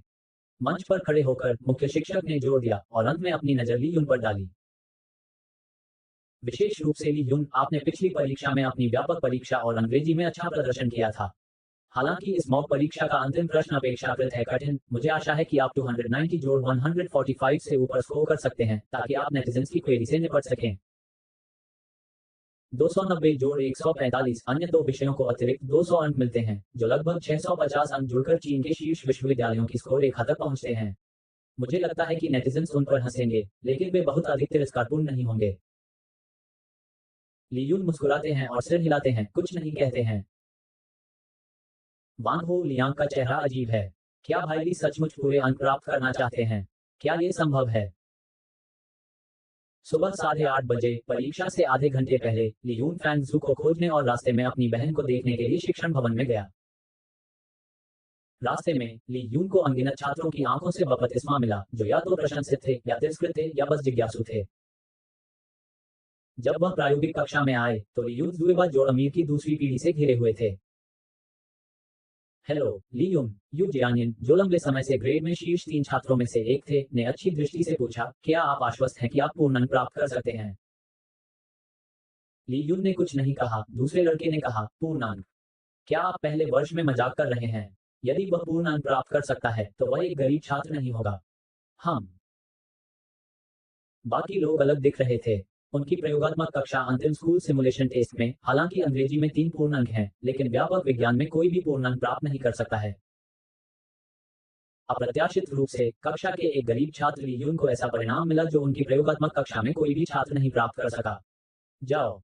मंच पर खड़े होकर मुख्य शिक्षक ने जोर दिया और अंत में अपनी नजर ली युन पर डाली। विशेष रूप से ली युन, आपने पिछली परीक्षा में अपनी व्यापक परीक्षा और अंग्रेजी में अच्छा प्रदर्शन किया था। हालांकि इस मॉक परीक्षा का अंतिम प्रश्न अपेक्षाकृत है कठिन। मुझे आशा है कि आप 290 जोड़ 145 से ऊपर स्कोर कर सकते हैं, ताकि आप नेटिजन्स की क्वेरी से निपट सकें। 290 जोड़ 145 अन्य दो विषयों को अतिरिक्त 200 अंक मिलते हैं, जो लगभग 650 अंक जुड़कर चीन के शीर्ष विश्वविद्यालयों की स्कोर रेखा तक पहुंचते हैं। मुझे लगता है कि नेटिजन्स उन पर हंसेंगे, लेकिन वे बहुत अधिक तिरस्कारपूर्ण नहीं होंगे। ली युन मुस्कुराते हैं और सिर हिलाते हैं, कुछ नहीं कहते हैं। वांग हो लियांग का चेहरा अजीब है। क्या भाई ली सचमुच पूरे अंक प्राप्त करना चाहते हैं? क्या ये संभव है? सुबह 8:30 बजे परीक्षा से आधे घंटे पहले ली यून फैंग जू को खोजने और रास्ते में अपनी बहन को देखने के लिए शिक्षण भवन में गया। रास्ते में ली यून को अनगिनत छात्रों की आंखों से बपतिस्मा मिला, जो या तो प्रशंसित थे या तिरस्कृत थे या बस जिज्ञासु थे। जब वह प्रायोगिक कक्षा में आए तो ली यून जुएबा जोड़ अमीर की दूसरी पीढ़ी से घिरे हुए थे। हेलो ली यून, यू जियानिन, जो लंबे समय से ग्रेड में शीर्ष 3 छात्रों में से एक थे, ने अच्छी दृष्टि से पूछा, क्या आप आश्वस्त हैं कि आप पूर्ण अंक प्राप्त कर सकते हैं? ली यून ने कुछ नहीं कहा। दूसरे लड़के ने कहा, पूर्ण अंक? क्या आप पहले वर्ष में मजाक कर रहे हैं? यदि वह पूर्ण अंक प्राप्त कर सकता है तो वह एक गरीब छात्र नहीं होगा। हम बाकी लोग अलग दिख रहे थे। उनकी प्रयोगात्मक कक्षा अंतिम स्कूल सिमुलेशन टेस्ट में, हालांकि अंग्रेजी में 3 पूर्ण अंक हैं, लेकिन व्यापक विज्ञान में कोई भी पूर्ण अंक प्राप्त नहीं कर सकता है। अप्रत्याशित रूप से कक्षा के एक गरीब छात्र ली यून को ऐसा परिणाम मिला जो उनकी प्रयोगात्मक कक्षा में कोई भी छात्र नहीं प्राप्त कर सका। जाओ।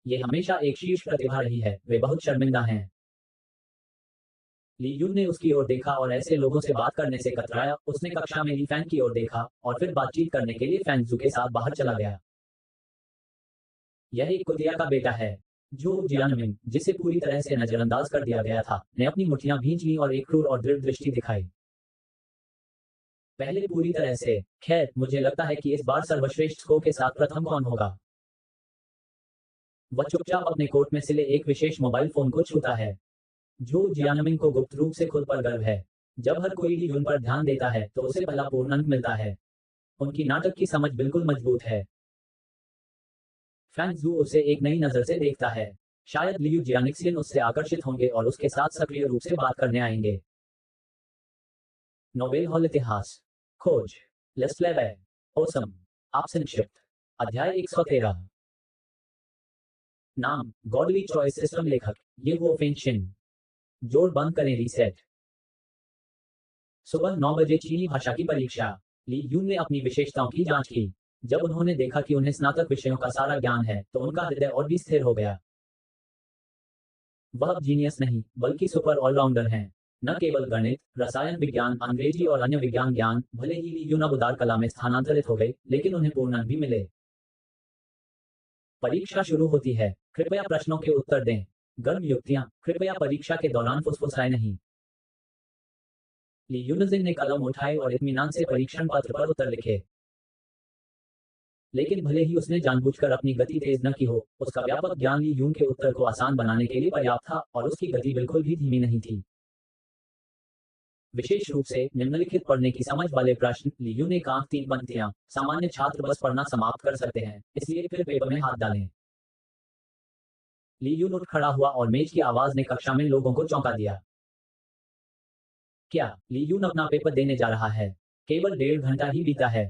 ये हमेशा एक शीर्ष प्रतिभा रही है, वे बहुत शर्मिंदा हैं। ली यून ने उसकी ओर देखा और ऐसे लोगों से बात करने से कतराया। उसने कक्षा में ली फैंग की ओर देखा और फिर बातचीत करने के लिए फैंग जू के साथ बाहर चला गया। यह एक कुतिया का बेटा है। जो जियानमिन, जिसे पूरी तरह से नजरअंदाज कर दिया गया था, ने अपनी मुठ्ठियां भींच लीं और एक क्रूर और दृढ़ दृष्टि दिखाई। पहले पूरी तरह से। खैर, मुझे लगता है कि इस बार सर्वश्रेष्ठ स्कोर के साथ प्रथम कौन होगा? वह चुपचाप अपने कोट में सिले एक विशेष मोबाइल फोन को छूता है। जो जियानमिन को गुप्त रूप से खुद पर गर्व है। जब हर कोई ली यून पर ध्यान देता है तो उसे पहला पूर्ण अंक मिलता है। उनकी नाटक की समझ बिल्कुल मजबूत है। फैंग जू उसे एक नई नजर से देखता है। शायद लियू जियानिक्सियन उससे आकर्षित होंगे और उसके साथ सक्रिय रूप से बात करने आएंगे। नोबेल हॉल इतिहास। खोज। लेस्लेवे। ओसम। आप संक्षिप्त। अध्याय 113। नाम, गॉडली चॉइस सिस्टम। लेखक, ये वो फेंशिन। जोड़ बंद करें रीसेट। सुबह 9 बजे चीनी भाषा की परीक्षा। ली यून ने अपनी विशेषताओं की जांच की। जब उन्होंने देखा कि उन्हें स्नातक विषयों का सारा ज्ञान है तो उनका हृदय और भी स्थिर हो गया। वह अब जीनियस नहीं, बल्कि सुपर ऑलराउंडर हैं। न केवल गणित, रसायन विज्ञान, अंग्रेजी और अन्य विज्ञान ज्ञान। भले ही ली यून अब उदार कला में स्थानांतरित हो गए, लेकिन उन्हें पूर्ण अंक भी मिले। परीक्षा शुरू होती है। कृपया प्रश्नों के उत्तर दें। गर्म युक्तियां, कृपया परीक्षा के दौरान फुसफुसाएं नहीं। ली यूनजिन ने कलम उठाए और इत्मीनान से परीक्षण पत्र पर उत्तर लिखे। लेकिन भले ही उसने जानबूझकर अपनी गति तेज न की हो, उसका व्यापक ज्ञान ली यून के उत्तर को आसान बनाने के लिए पर्याप्त था और उसकी गति बिल्कुल भी धीमी नहीं थी। विशेष रूप से निम्नलिखित पढ़ने की समझ वाले प्रश्न। ली यून एक आंख 3 पंक्तियां। सामान्य छात्र बस पढ़ना समाप्त कर सकते हैं, इसलिए फिर पेपर में हाथ डालें। ली यून उठ खड़ा हुआ और मेज की आवाज ने कक्षा में लोगों को चौंका दिया। क्या ली यून अपना पेपर देने जा रहा है? केवल 1.5 घंटा ही बीता है।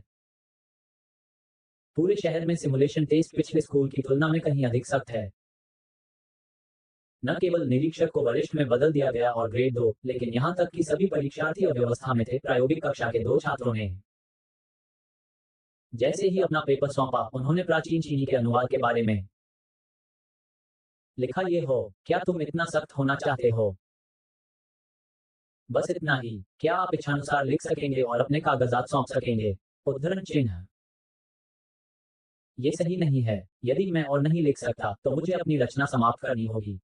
पूरे शहर में सिमुलेशन टेस्ट पिछले स्कूल की तुलना में कहीं अधिक सख्त है। न केवल निरीक्षक को वरिष्ठ में बदल दिया गया और ग्रेड 2, लेकिन यहां तक कि सभी परीक्षार्थी अव्यवस्था में थे। प्रायोगिक कक्षा के 2 छात्रों ने जैसे ही अपना पेपर सौंपा, उन्होंने प्राचीन चीनी के अनुवाद के बारे में लिखा। ये हो, क्या तुम इतना सख्त होना चाहते हो? बस इतना ही। क्या आप इच्छानुसार लिख सकेंगे और अपने कागजात सौंप सकेंगे? उद्धरण चिन्ह। ये सही नहीं है। यदि मैं और नहीं लिख सकता, तो मुझे अपनी रचना समाप्त करनी होगी।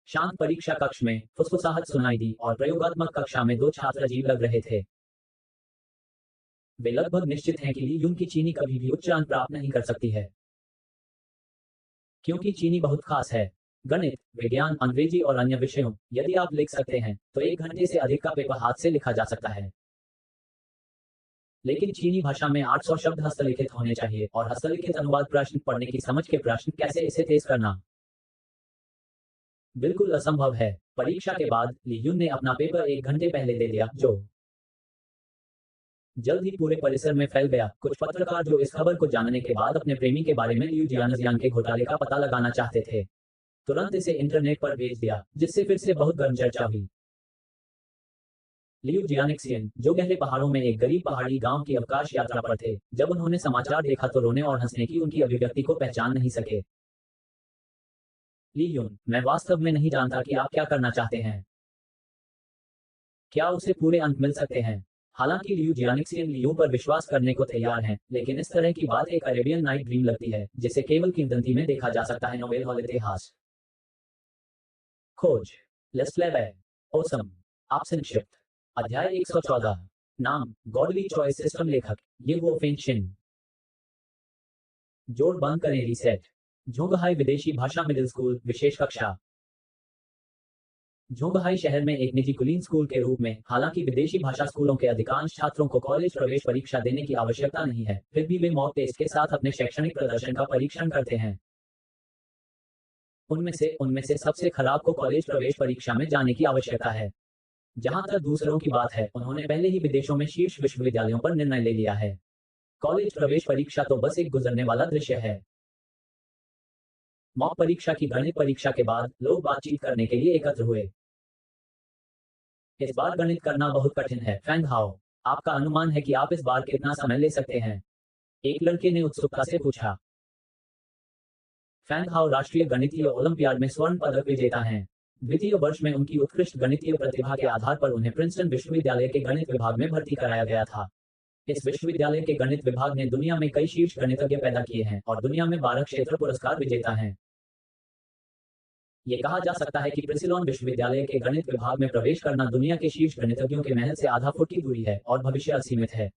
शांत परीक्षा कक्ष में फुसफुसाहट सुनाई दी और प्रयोगात्मक कक्षा में 2 छात्र अजीब लग रहे थे। वे लगभग निश्चित हैं कि ली यून की चीनी कभी भी उच्च अंक प्राप्त नहीं कर सकती है, क्योंकि चीनी बहुत खास है। गणित, विज्ञान, अंग्रेजी और अन्य विषयों, यदि आप लिख सकते हैं, तो 1 घंटे से अधिक का पेपर हाथ से लिखा जा सकता है। लेकिन चीनी भाषा में 800 शब्द हस्तलिखित होने चाहिए और हस्तलिखित अनुवाद प्रश्न पढ़ने की समझ के प्रश्न। कैसे इसे तेज करना? बिल्कुल असंभव है। परीक्षा के बाद ली यून ने अपना पेपर 1 घंटे पहले दे दिया, जो जल्द ही पूरे परिसर में फैल गया। कुछ पत्रकार जो इस खबर को जानने के बाद अपने प्रेमी के बारे में लियू जियानजियान के घोटाले का पता लगाना चाहते थे, तुरंत इसे इंटरनेट पर भेज दिया, जिससे फिर से बहुत गर्म चर्चा हुई। लियू जियानिक्सियन, जो गहरे पहाड़ों में एक गरीब पहाड़ी गांव की अवकाश यात्रा पर थे, जब उन्होंने समाचार देखा तो रोने और हंसने की उनकी अभिव्यक्ति को पहचान नहीं सके। ली यून, मैं वास्तव में नहीं जानता कि आप क्या करना चाहते हैं। क्या उसे पूरे अंक मिल सकते हैं? हालांकि लियू जियानिक्सियन लियू पर विश्वास करने को तैयार हैं, लेकिन इस तरह की बात एक अरेबियन नाइट ड्रीम लगती है, जिसे केवल किंवदंती में देखा जा सकता है। नोवेल हॉल इतिहास खोज। लेस्फ्लेवे ओसम। आप संक्षिप्त। अध्याय 114। नाम गॉडली चॉइस सिस्टम। लेखक ये वो फेंगशिन। जोड़ बंद करें। रीसेट। झोंगहाई विदेशी भाषा मिडिल स्कूल विशेष कक्षा। झोंगहाई शहर में एक निजी कुलीन स्कूल के रूप में, हालांकि विदेशी भाषा स्कूलों के अधिकांश छात्रों को कॉलेज प्रवेश परीक्षा देने की आवश्यकता नहीं है, फिर भी वे मॉक टेस्ट के साथ अपने शैक्षणिक प्रदर्शन का परीक्षण करते हैं। उनमें से सबसे खराब को कॉलेज प्रवेश परीक्षा में जाने की आवश्यकता है। जहां तक दूसरों की बात है, उन्होंने पहले ही विदेशों में शीर्ष विश्वविद्यालयों पर निर्णय ले लिया है। कॉलेज प्रवेश परीक्षा तो बस एक गुजरने वाला दृश्य है। मॉक परीक्षा की गणित परीक्षा के बाद लोग बातचीत करने के लिए एकत्र हुए। इस बार गणित करना बहुत कठिन है, फैंग हाओ। आपका अनुमान है कि आप इस बार कितना समय ले सकते हैं? एक लड़के ने उत्सुकता से पूछा। फैंग हाओ राष्ट्रीय गणितीय ओलंपियाड में स्वर्ण पदक विजेता हैं। द्वितीय वर्ष में उनकी उत्कृष्ट गणितीय प्रतिभा के आधार पर उन्हें प्रिंसटन विश्वविद्यालय के गणित विभाग में भर्ती कराया गया था। इस विश्वविद्यालय के गणित विभाग ने दुनिया में कई शीर्ष गणितज्ञ पैदा किए हैं और दुनिया में 12 क्षेत्र पुरस्कार विजेता हैं। ये कहा जा सकता है कि प्रिंसिलॉन विश्वविद्यालय के गणित विभाग में प्रवेश करना दुनिया के शीर्ष गणितज्ञों के महल से आधा फुट की दूरी है और भविष्य असीमित है।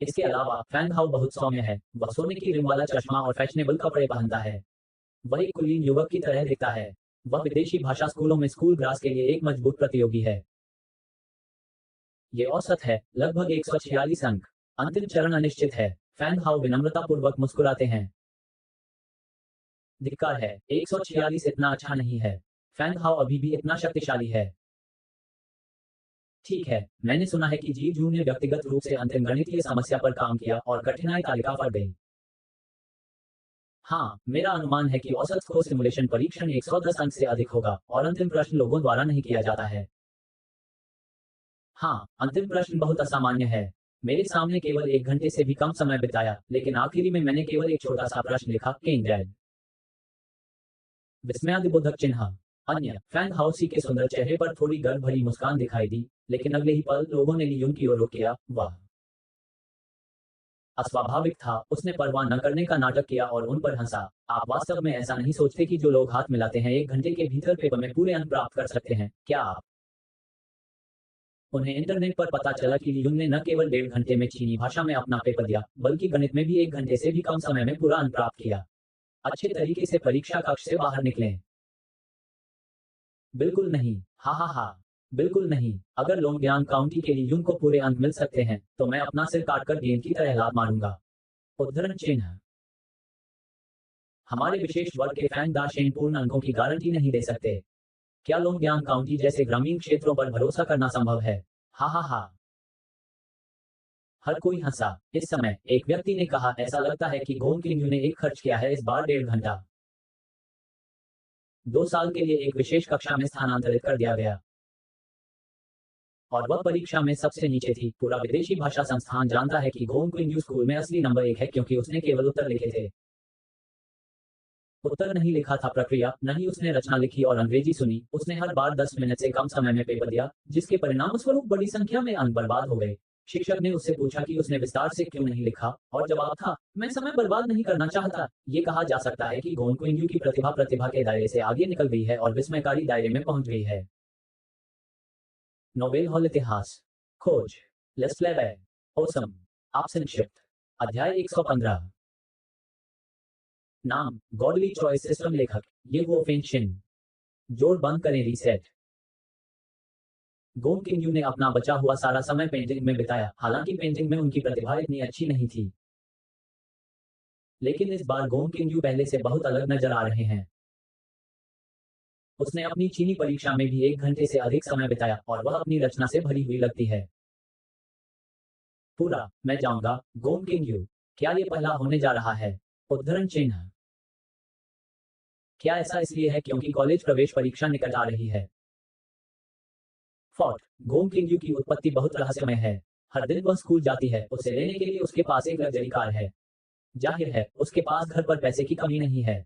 इसके अलावा फैंग हाओ बहुत सौम्य है। वह सोने की रिम वाला चश्मा और फैशनेबल कपड़े पहनता है। वह एक कुलीन युवक की तरह दिखता है। वह विदेशी भाषा स्कूलों में स्कूल ग्रास के लिए एक मजबूत प्रतियोगी है। ये औसत है, लगभग 146 अंक। अंतिम चरण अनिश्चित है। फैंग हाओ विनम्रतापूर्वक मुस्कुराते हैं। धिक्कार है, 146 इतना अच्छा नहीं है। फैंग हाओ अभी भी इतना शक्तिशाली है। ठीक है, मैंने सुना है कि जी जू ने व्यक्तिगत रूप से अंतिम गणितीय समस्या पर काम किया और कठिनाई तालिका फट गई। हाँ, मेरा अनुमान है कि औसत स्कोर सिमुलेशन परीक्षण 110 अंक से अधिक होगा और अंतिम प्रश्न लोगों द्वारा नहीं किया जाता है। हाँ, अंतिम प्रश्न बहुत असामान्य है। मेरे सामने केवल 1 घंटे से भी कम समय बिताया, लेकिन आखिरी में मैंने केवल एक छोटा सा प्रश्न लिखा, केन डैड। विस्मयादिबोधक चिन्ह। अन्य फैंग हाउसी के सुंदर चेहरे पर थोड़ी गर्व भरी मुस्कान दिखाई दी, लेकिन अगले ही पल लोगों ने ली यून की ओर रुख किया। वह अस्वाभाविक था। उसने परवाह न करने का नाटक किया और उन पर हंसा। आप वास्तव में ऐसा नहीं सोचते कि जो लोग हाथ मिलाते हैं 1 घंटे के भीतर पेपर में पूरे अंक प्राप्त कर सकते हैं? क्या आप उन्हें इंटरनेट पर पता चला कि लियुन ने न केवल 1.5 घंटे में चीनी भाषा में अपना पेपर दिया, बल्कि गणित में भी 1 घंटे से भी कम समय में पूरा अंक प्राप्त किया। अच्छे तरीके से परीक्षा कक्ष से बाहर निकलें। बिल्कुल नहीं। हाँ हाँ हाँ। बिल्कुल नहीं। अगर लोंगयांग काउंटी के लियुन को पूरे अंक मिल सकते हैं, तो मैं अपना सिर काटकर गेंद की तरह लात मारूंगा। उद्धरण चिन्ह। हमारे विशेष वर्ग के फैंग दाशेन पूर्ण अंकों की गारंटी नहीं दे सकते। क्या लोंगयांग काउंटी जैसे ग्रामीण क्षेत्रों पर भरोसा करना संभव है? हाँ हाँ हाँ। हर कोई हंसा। इस समय एक व्यक्ति ने कहा, ऐसा लगता है कि गोम किंग ने एक खर्च किया है इस बार 1.5 घंटा। 2 साल के लिए एक विशेष कक्षा में स्थानांतरित कर दिया गया। और वह परीक्षा में सबसे नीचे थी। पूरा विदेशी भाषा संस्थान जानता है कि गोम क्विंग स्कूल में असली नंबर 1 है, क्योंकि उसने केवल उत्तर लिखे थे। उत्तर नहीं लिखा था प्रक्रिया, नहीं उसने रचना लिखी और अंग्रेजी सुनी। उसने हर बार 10 मिनट से कम समय में पेपर दिया, जिसके परिणाम स्वरूप बड़ी संख्या में अंक बर्बाद हो गए। शिक्षक ने उससे पूछा कि उसने विस्तार से क्यों नहीं लिखा, और जवाब था, मैं समय बर्बाद नहीं करना चाहता। ये कहा जा सकता है कि गोन क्विंग की प्रतिभा के दायरे से आगे निकल गई है और विस्मयकारी दायरे में पहुंच गई है। नोबेल हॉल इतिहास। खोज। लेस्लेवे। ओसम। आप संक्षिप्त। अध्याय 115। नाम, गॉडली चॉइस सिस्टम। लेखक, ये वो फेंशिन। जोड़ बंद करें, रीसेट। गोम किंग ने अपना बचा हुआ सारा समय पेंटिंग में बिताया। हालांकि पेंटिंग में उनकी प्रतिभा इतनी अच्छी नहीं थी, लेकिन इस बार गोम किंग पहले से बहुत अलग नजर आ रहे हैं। उसने अपनी चीनी परीक्षा में भी 1 घंटे से अधिक समय बिताया, और वह अपनी रचना से भरी हुई लगती है। पूरा, मैं जाऊंगा। गोम किंग, क्या ये पहला होने जा रहा है? उद्धरण चिन्ह। क्या ऐसा इसलिए है क्योंकि कॉलेज प्रवेश परीक्षा निकट आ रही है? फोर्ट। गोम किंग की उत्पत्ति बहुत रहस्यमय है। हर दिन वह स्कूल जाती है, उसे लेने के लिए उसके पास एक लग्जरी कार है। जाहिर है, उसके पास घर पर पैसे की कमी नहीं है।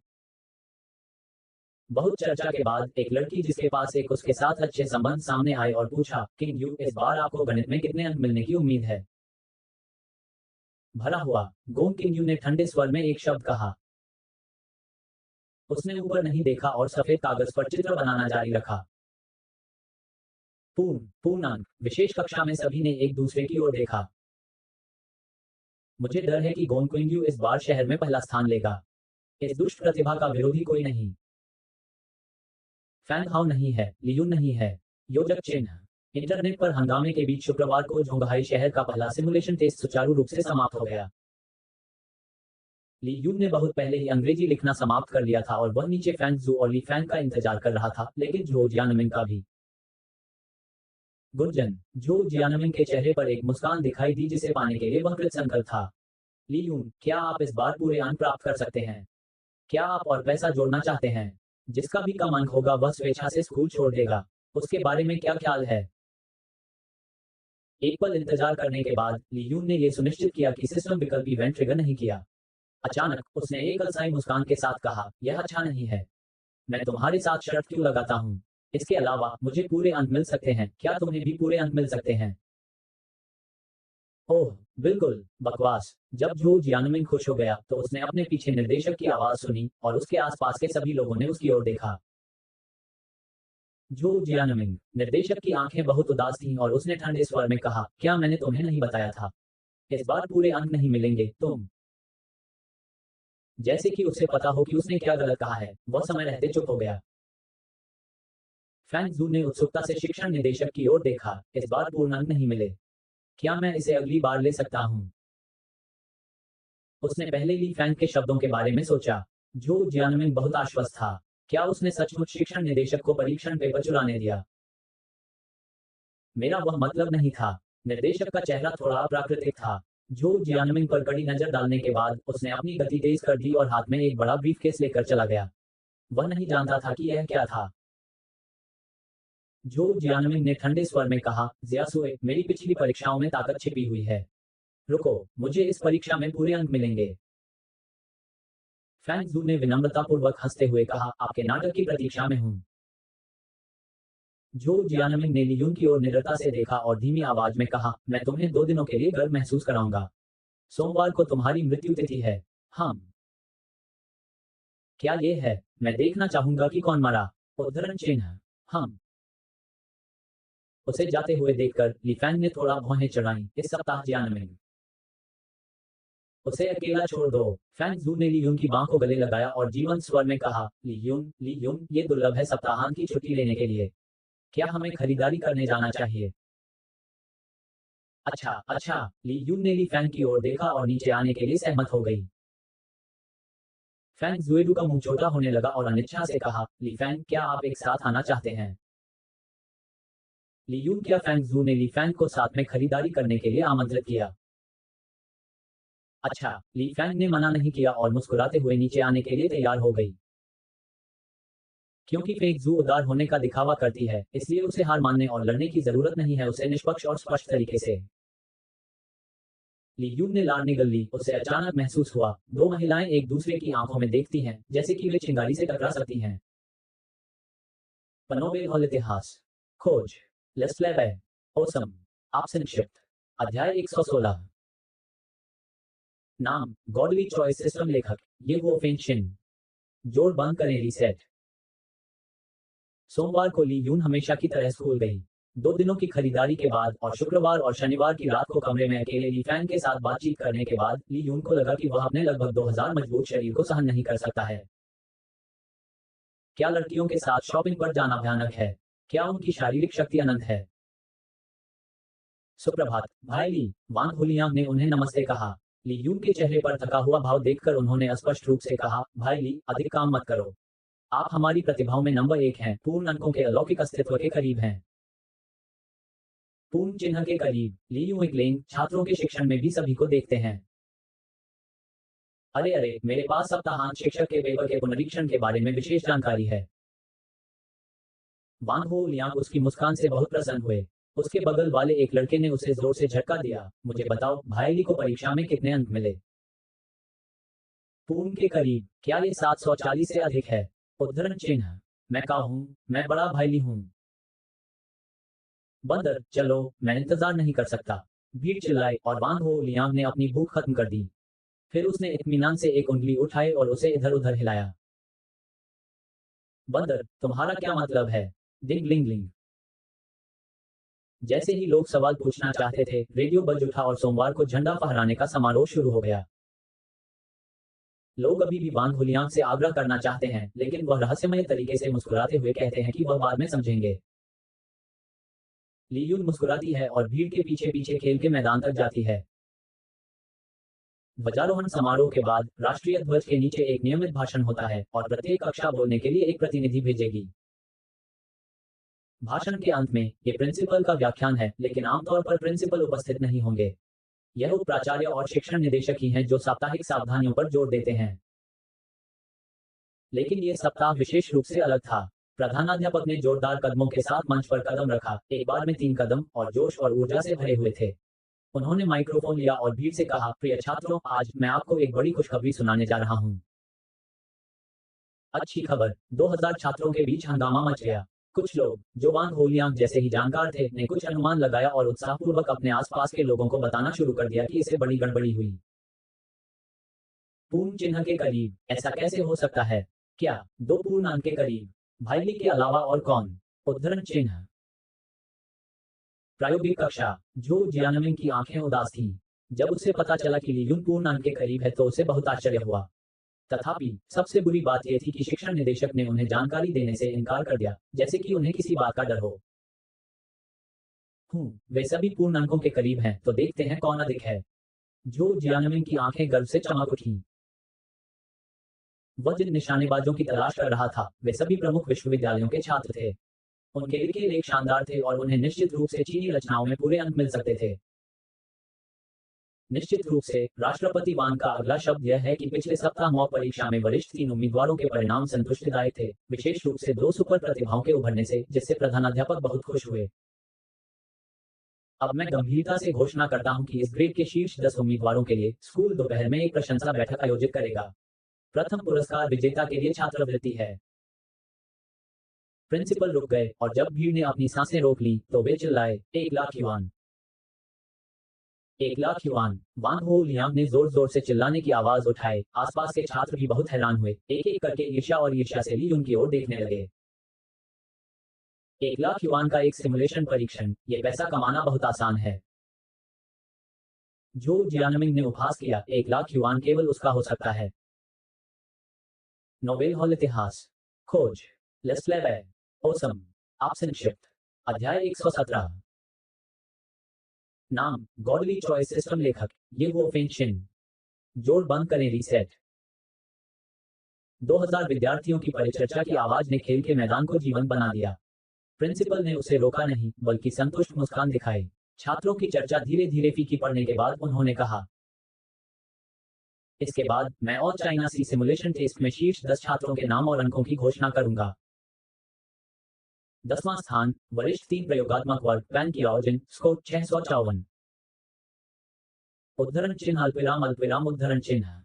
बहुत चर्चा के बाद एक लड़की जिसके पास एक उसके साथ अच्छे संबंध सामने आए और पूछा, किंग इस बार आपको गणित में कितने अंक मिलने की उम्मीद है? भरा हुआ। गोम किंग ने ठंडे स्वर में एक शब्द कहा। उसने ऊपर नहीं देखा और सफेद कागज पर चित्र बनाना जारी रखा। पूर्णांक। विशेष कक्षा में सभी ने एक दूसरे की ओर देखा। मुझे डर है कि गोम किंग इस बार शहर में पहला स्थान लेगा। इस दुष्ट प्रतिभा का विरोधी कोई नहीं। फैंग हाउ नहीं है, लियुन नहीं है। योजक चिन्ह। इंटरनेट पर हंगामे के बीच शुक्रवार को जोंगहाई शहर का पहला सिमुलेशन टेस्ट सुचारू रूप से समाप्त हो गया। ली यून ने बहुत पहले ही अंग्रेजी लिखना समाप्त कर लिया था और वह नीचे फैंग जू और ली फैंग का इंतजार कर रहा था, लेकिन जो जियानमिंग का भी। गुंजन। जो जियानमिंग के चेहरे पर एक मुस्कान दिखाई दी जिसे पाने के लिए वह कृतसंकल्प था। ली यून, क्या आप इस बार पूरे अंक प्राप्त कर सकते हैं? क्या आप और पैसा जोड़ना चाहते हैं? जिसका भी कम अंक होगा वह स्वेच्छा से स्कूल छोड़ देगा। उसके बारे में क्या ख्याल है? एक पल इंतजार करने के बाद ली यून ने यह सुनिश्चित किया कि सिस्टम विकल्प इवेंट ट्रिगर नहीं किया। अचानक उसने एक अलसाई मुस्कान के साथ कहा, यह अच्छा नहीं है। मैं तुम्हारे साथ शर्त क्यों लगाता हूँ? इसके अलावा मुझे पूरे अंक मिल सकते हैं, क्या तुम्हें भी पूरे अंक मिल सकते हैं? ओह, बिल्कुल, बकवास। जब जो जियानमिंग खुश हो गया, तो उसने अपने पीछे निर्देशक की आवाज सुनी, और उसके आसपास के सभी लोगों ने उसकी ओर देखा। जो जियानमिंग। निर्देशक की आंखें बहुत उदास थीं और उसने ठंडे स्वर में कहा, क्या मैंने तुम्हें नहीं बताया था? इस बार पूरे अंक नहीं मिलेंगे, तुम। जैसे कि उसे पता हो कि उसने क्या गलत कहा है, वह समय रहते चुप हो गया। फैंग जू ने उत्सुकता से शिक्षण निदेशक की ओर देखा। इस बार पूर्ण अंक नहीं मिले। क्या मैं इसे अगली बार ले सकता हूँ? उसने पहले ली फैंग के शब्दों के बारे में सोचा। जो जियानमिंग बहुत आश्वस्त था। क्या उसने सचमुच शिक्षण निदेशक को परीक्षण पेपर चुराने दिया? मेरा वह मतलब नहीं था। निर्देशक का चेहरा थोड़ा अप्राकृतिक था। जो जियानमिंग पर कड़ी नजर डालने के बाद उसने अपनी गति तेज कर दी और हाथ में एक बड़ा ब्रीफकेस लेकर चला गया। वह नहीं जानता था कि यह क्या था। जो जियानमिंग ने ठंडे स्वर में कहा, जियासुए, मेरी पिछली परीक्षाओं में ताकत छिपी हुई है। रुको, मुझे इस परीक्षा में पूरे अंक मिलेंगे। फैंग जू ने विनम्रतापूर्वक हंसते हुए कहा, आपके नाटक की प्रतीक्षा में हूँ। जो जियानमिंग ने लियून की ओर निडरता से देखा और धीमी आवाज में कहा, मैं तुम्हें 2 दिनों के लिए गर्व महसूस कराऊंगा। सोमवार को तुम्हारी मृत्यु तिथि है। हम। क्या ये है? मैं देखना चाहूंगा कि कौन मरा। उद्धरण चिन्ह। हम। उसे जाते हुए देखकर ली फैंग ने थोड़ा भौहें चढ़ाई। इस सप्ताह जियानमिंग, उसे अकेला छोड़ दो। फैंग जू ने ली यून की बांह को गले लगाया और जीवंत स्वर में कहा, ली यून, ये दुर्लभ है सप्ताहांत की छुट्टी लेने के लिए। क्या हमें खरीदारी करने जाना चाहिए? अच्छा अच्छा। ली यून ने ली फैंग की ओर देखा और नीचे आने के लिए सहमत हो गई। फैंग जुएडू का मुंह छोटा होने लगा और अनिच्छा से कहा, ली फैंग, क्या आप एक साथ आना चाहते हैं? ली यून, क्या फैंग जू ने ली फैंग को साथ में खरीदारी करने के लिए आमंत्रित किया। अच्छा। ली फैंग ने मना नहीं किया और मुस्कुराते हुए नीचे आने के लिए तैयार हो गई। क्योंकि फेक जू उदार होने का दिखावा करती है, इसलिए उसे हार मानने और लड़ने की जरूरत नहीं है। उसे निष्पक्ष और स्पष्ट तरीके से। ली यून ने लार निगल ली। उसे अचानक महसूस हुआ, दो महिलाएं एक दूसरे की आंखों में देखती हैं, जैसे कि वे चिंगारी से टकरा सकती हैं। पनोवेल हॉल इतिहास। खोज। लेस्लेवे। ओसम। आप संक्षिप्त। अध्याय 116। नाम, गॉडली चॉइस सिस्टम। लेखक, ये वो फेंशिन। जोड़ बंद करें, रीसेट। सोमवार को ली यून हमेशा की तरह स्कूल गई। 2 दिनों की खरीदारी के बाद और शुक्रवार और शनिवार की रात को कमरे में अकेले ली फैंग के साथ बातचीत करने के बाद ली यून को लगा कि वह अपने लगभग 2000 मजबूत शरीर को सहन नहीं कर सकता है। क्या लड़कियों के साथ शॉपिंग पर जाना भयानक है? क्या उनकी शारीरिक शक्ति अनंत है? सुप्रभात, भाई ली। वांग हुलियांग ने उन्हें नमस्ते कहा। ली यून के चेहरे पर थका हुआ भाव देखकर उन्होंने स्पष्ट रूप से कहा, भाई ली, अधिक काम मत करो। आप हमारी प्रतिभाओं में नंबर 1 हैं, पूर्ण अंकों के अलौकिक अस्तित्व के करीब हैं। पूर्ण चिन्ह के करीब। ली यूइंगलिंग छात्रों के शिक्षण में भी सभी को देखते हैं। अरे अरे, मेरे पास सप्ताहांत शिक्षक के पेपर के पुनरीक्षण के बारे में विशेष जानकारी है। वांग हो लियांग उसकी मुस्कान से बहुत प्रसन्न हुए। उसके बगल वाले एक लड़के ने उसे जोर से झटका दिया। मुझे बताओ, भाई ली को परीक्षा में कितने अंक मिले? पूर्ण के करीब। क्या ये 740 से अधिक है? उद्धरण चिन्ह। मैं कहूँ, मैं बड़ा भाई ली हूँ। बंदर, चलो, मैं इंतजार नहीं कर सकता। भीड़ चिल्लाई और वांग हो लियांग ने अपनी भूख खत्म कर दी। फिर उसने इत्मीनान से एक उंगली उठाई और उसे इधर उधर हिलाया। बंदर, तुम्हारा क्या मतलब है? डिंग लिंग लिंग। जैसे ही लोग सवाल पूछना चाहते थे, रेडियो बज उठा और सोमवार को झंडा फहराने का समारोह शुरू हो गया। लोग अभी भी वांग हुलियांग से आग्रह करना चाहते हैं, लेकिन वह रहस्यमय तरीके से मुस्कुराते हुए कहते हैं कि वह बाद में समझेंगे। ली यून मुस्कुराती है और भीड़ के पीछे पीछे खेल के मैदान तक जाती है। ध्वजारोहण समारोह के बाद राष्ट्रीय ध्वज के नीचे एक नियमित भाषण होता है और प्रत्येक कक्षा बोलने के लिए एक प्रतिनिधि भेजेगी। भाषण के अंत में ये प्रिंसिपल का व्याख्यान है, लेकिन आमतौर पर प्रिंसिपल उपस्थित नहीं होंगे। यह उप प्राचार्य और शिक्षण निदेशक ही हैं जो साप्ताहिक सावधानियों पर जोर देते हैं। लेकिन ये सप्ताह विशेष रूप से अलग था। प्रधानाध्यापक ने जोरदार कदमों के साथ मंच पर कदम रखा, एक बार में 3 कदम, और जोश और ऊर्जा से भरे हुए थे। उन्होंने माइक्रोफोन लिया और भीड़ से कहा, प्रिय छात्रों, आज मैं आपको एक बड़ी खुशखबरी सुनाने जा रहा हूँ। अच्छी खबर। 2000 छात्रों के बीच हंगामा मच गया। कुछ लोग, जो वांग होलियांग जैसे ही जानकार थे, ने कुछ अनुमान लगाया और उत्साहपूर्वक अपने आसपास के लोगों को बताना शुरू कर दिया कि इसे बड़ी गड़बड़ी हुई। पूर्ण चिन्ह के करीब। ऐसा कैसे हो सकता है? क्या 2 पूर्ण अंक के करीब? भाई ली के अलावा और कौन? उद्धरण चिन्ह। प्रायोगिक कक्षा। जो जियानमिंग की आंखें उदास थीं। जब उसे पता चला कि ली यून पूर्ण अंक के करीब है तो उसे बहुत आश्चर्य हुआ। तथापि सबसे बुरी बात यह थी कि शिक्षण निदेशक ने उन्हें जानकारी देने से इनकार कर दिया, जैसे कि उन्हें किसी बात का डर हो। वे सभी पूर्ण अंकों के करीब हैं, तो देखते हैं कौन अधिक है। जो जियानमिंग की आंखें गर्व से चमक उठीं। वह जिन निशानेबाजों की तलाश कर रहा था, वे सभी प्रमुख विश्वविद्यालयों के छात्र थे। उनके लिखे लेख शानदार थे और उन्हें निश्चित रूप से चीनी रचनाओं में पूरे अंक मिल सकते थे। निश्चित रूप से राष्ट्रपति वान का अगला शब्द यह है कि पिछले सप्ताह मॉक परीक्षा में वरिष्ठ 3 उम्मीदवारों के परिणाम संतुष्टिदायक थे, विशेष रूप से 2 सुपर प्रतिभाओं के उभरने से, जिससे प्रधानाध्यापक बहुत खुश हुए। अब मैं गंभीरता से घोषणा करता हूं कि इस ग्रेड के शीर्ष 10 उम्मीदवारों के लिए स्कूल दोपहर में एक प्रशंसा बैठक आयोजित करेगा। प्रथम पुरस्कार विजेता के लिए छात्रवृत्ति है। प्रिंसिपल रुक गए और जब भीड़ ने अपनी सांसें रोक ली तो वे चिल्लाए, 1,00,000 युआन। 1,00,000 युआन। वांग हो लियांग ने जोर जोर से चिल्लाने की आवाज उठाए। आसपास के छात्र भी बहुत हैरान हुए, एक एक करके ईर्ष्या और ईर्ष्या से ली उनकी ओर देखने लगे। 1 लाख युआन का एक सिमुलेशन परीक्षण, ये पैसा कमाना बहुत आसान है। जो जियानमिंग ने उपहास किया, 1 लाख युआन केवल उसका हो सकता है। नोबेल हॉल इतिहास। खोज। लेस्लेवे। ओसम। आप संक्षिप्त। अध्याय 117। नाम गॉडली चॉइस सिस्टम लेखक ये वो फेंशिन। जोड़ बंद करें रीसेट। 2000 विद्यार्थियों की परिचर्चा की आवाज ने खेल के मैदान को जीवंत बना दिया। प्रिंसिपल ने उसे रोका नहीं, बल्कि संतुष्ट मुस्कान दिखाई। छात्रों की चर्चा धीरे धीरे फीकी पड़ने के बाद उन्होंने कहा, इसके बाद मैं और चाइना सी सिमुलेशन टेस्ट में शीर्ष 10 छात्रों के नाम और अंकों की घोषणा करूंगा। 10वां स्थान वरिष्ठ 3 प्रयोगात्मक वर्ग पैन की ऑर्जिन स्कोर 654। उद्धरण चिन्ह अल्पविराम अल्पविराम उद्धरण चिन्ह।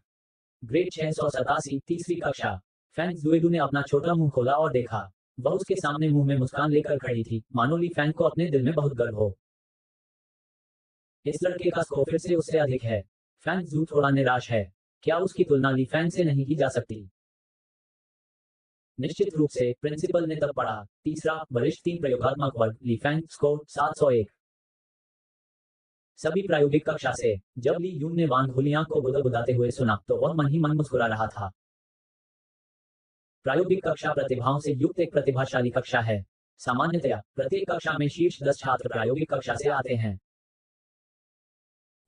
ग्रेड 687 तीसरी कक्षा। फैंग जुएडू ने अपना छोटा मुंह खोला और देखा। वह उसके सामने मुंह में मुस्कान लेकर खड़ी थी, मानो ली फैंग को अपने दिल में बहुत गर्व हो। इस लड़के का स्कोर फिर से उससे अधिक है। फैंग जू थोड़ा निराश है। क्या उसकी तुलना ली फैंग से नहीं की जा सकती? निश्चित रूप से, प्रिंसिपल ने तब पढ़ा। तीसरा वरिष्ठ 3 प्रयोगात्मक वर्ग ली फैंग स्कोर 701। सभी प्रायोगिक कक्षा से। जब ली यून ने वांग हुलियांग को गुदगुदाते हुए सुना, तो वह मन ही मन मुस्कुरा रहा था। प्रायोगिक कक्षा प्रतिभाओं से युक्त एक प्रतिभाशाली कक्षा है। सामान्यतया प्रत्येक कक्षा में शीर्ष 10 छात्र प्रायोगिक कक्षा से आते हैं,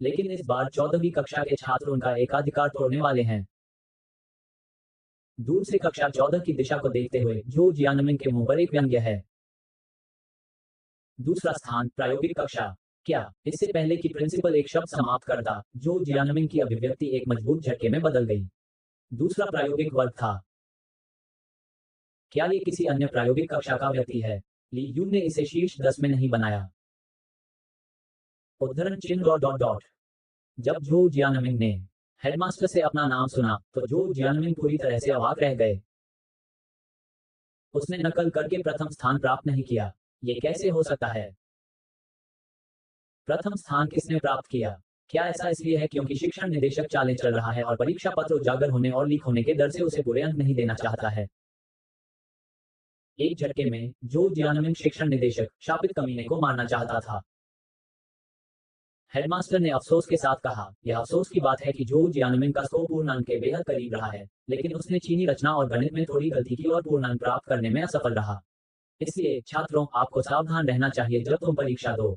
लेकिन इस बार 14वीं कक्षा के छात्र उनका एकाधिकार तोड़ने वाले हैं। दूर से कक्षा 14 की दिशा को देखते हुए जो जियानमिंग के मुंह पर एक व्यंग्य है। दूसरा स्थान प्रायोगिक कक्षा। क्या इससे पहले कि प्रिंसिपल एक शब्द समाप्त करता, जो जियानमिंग की अभिव्यक्ति एक मजबूत झटके में बदल गई। दूसरा प्रायोगिक वर्ग था। क्या ये किसी अन्य प्रायोगिक कक्षा का व्यक्ति है? ली यून ने इसे शीर्ष 10 में नहीं बनाया। उद्धरण चिन्ह डॉट डॉट डॉट। जब जो जियानमिंग ने हेडमास्टर से अपना नाम सुना, तो जो जियानमिंग पूरी तरह से अवाक रह गए। उसने नकल करके प्रथम स्थान प्राप्त नहीं किया। ये कैसे हो सकता है? प्रथम स्थान किसने प्राप्त किया? क्या ऐसा इसलिए है क्योंकि शिक्षण निदेशक चालें चल रहा है और परीक्षा पत्र उजागर होने और लीक होने के डर से उसे बुरे अंक नहीं देना चाहता है? एक झटके में जो जियानमिंग शिक्षण निदेशक शापित कमीने को मारना चाहता था। हेडमास्टर ने अफसोस के साथ कहा, यह अफसोस की बात है कि जो जियानमिंग का स्कोर पूर्ण अंक के बेहद करीब रहा है, लेकिन उसने चीनी रचना और गणित में थोड़ी गलती की और पूर्ण अंक प्राप्त करने में असफल रहा। इसलिए छात्रों, आपको सावधान रहना चाहिए जब तुम परीक्षा दो।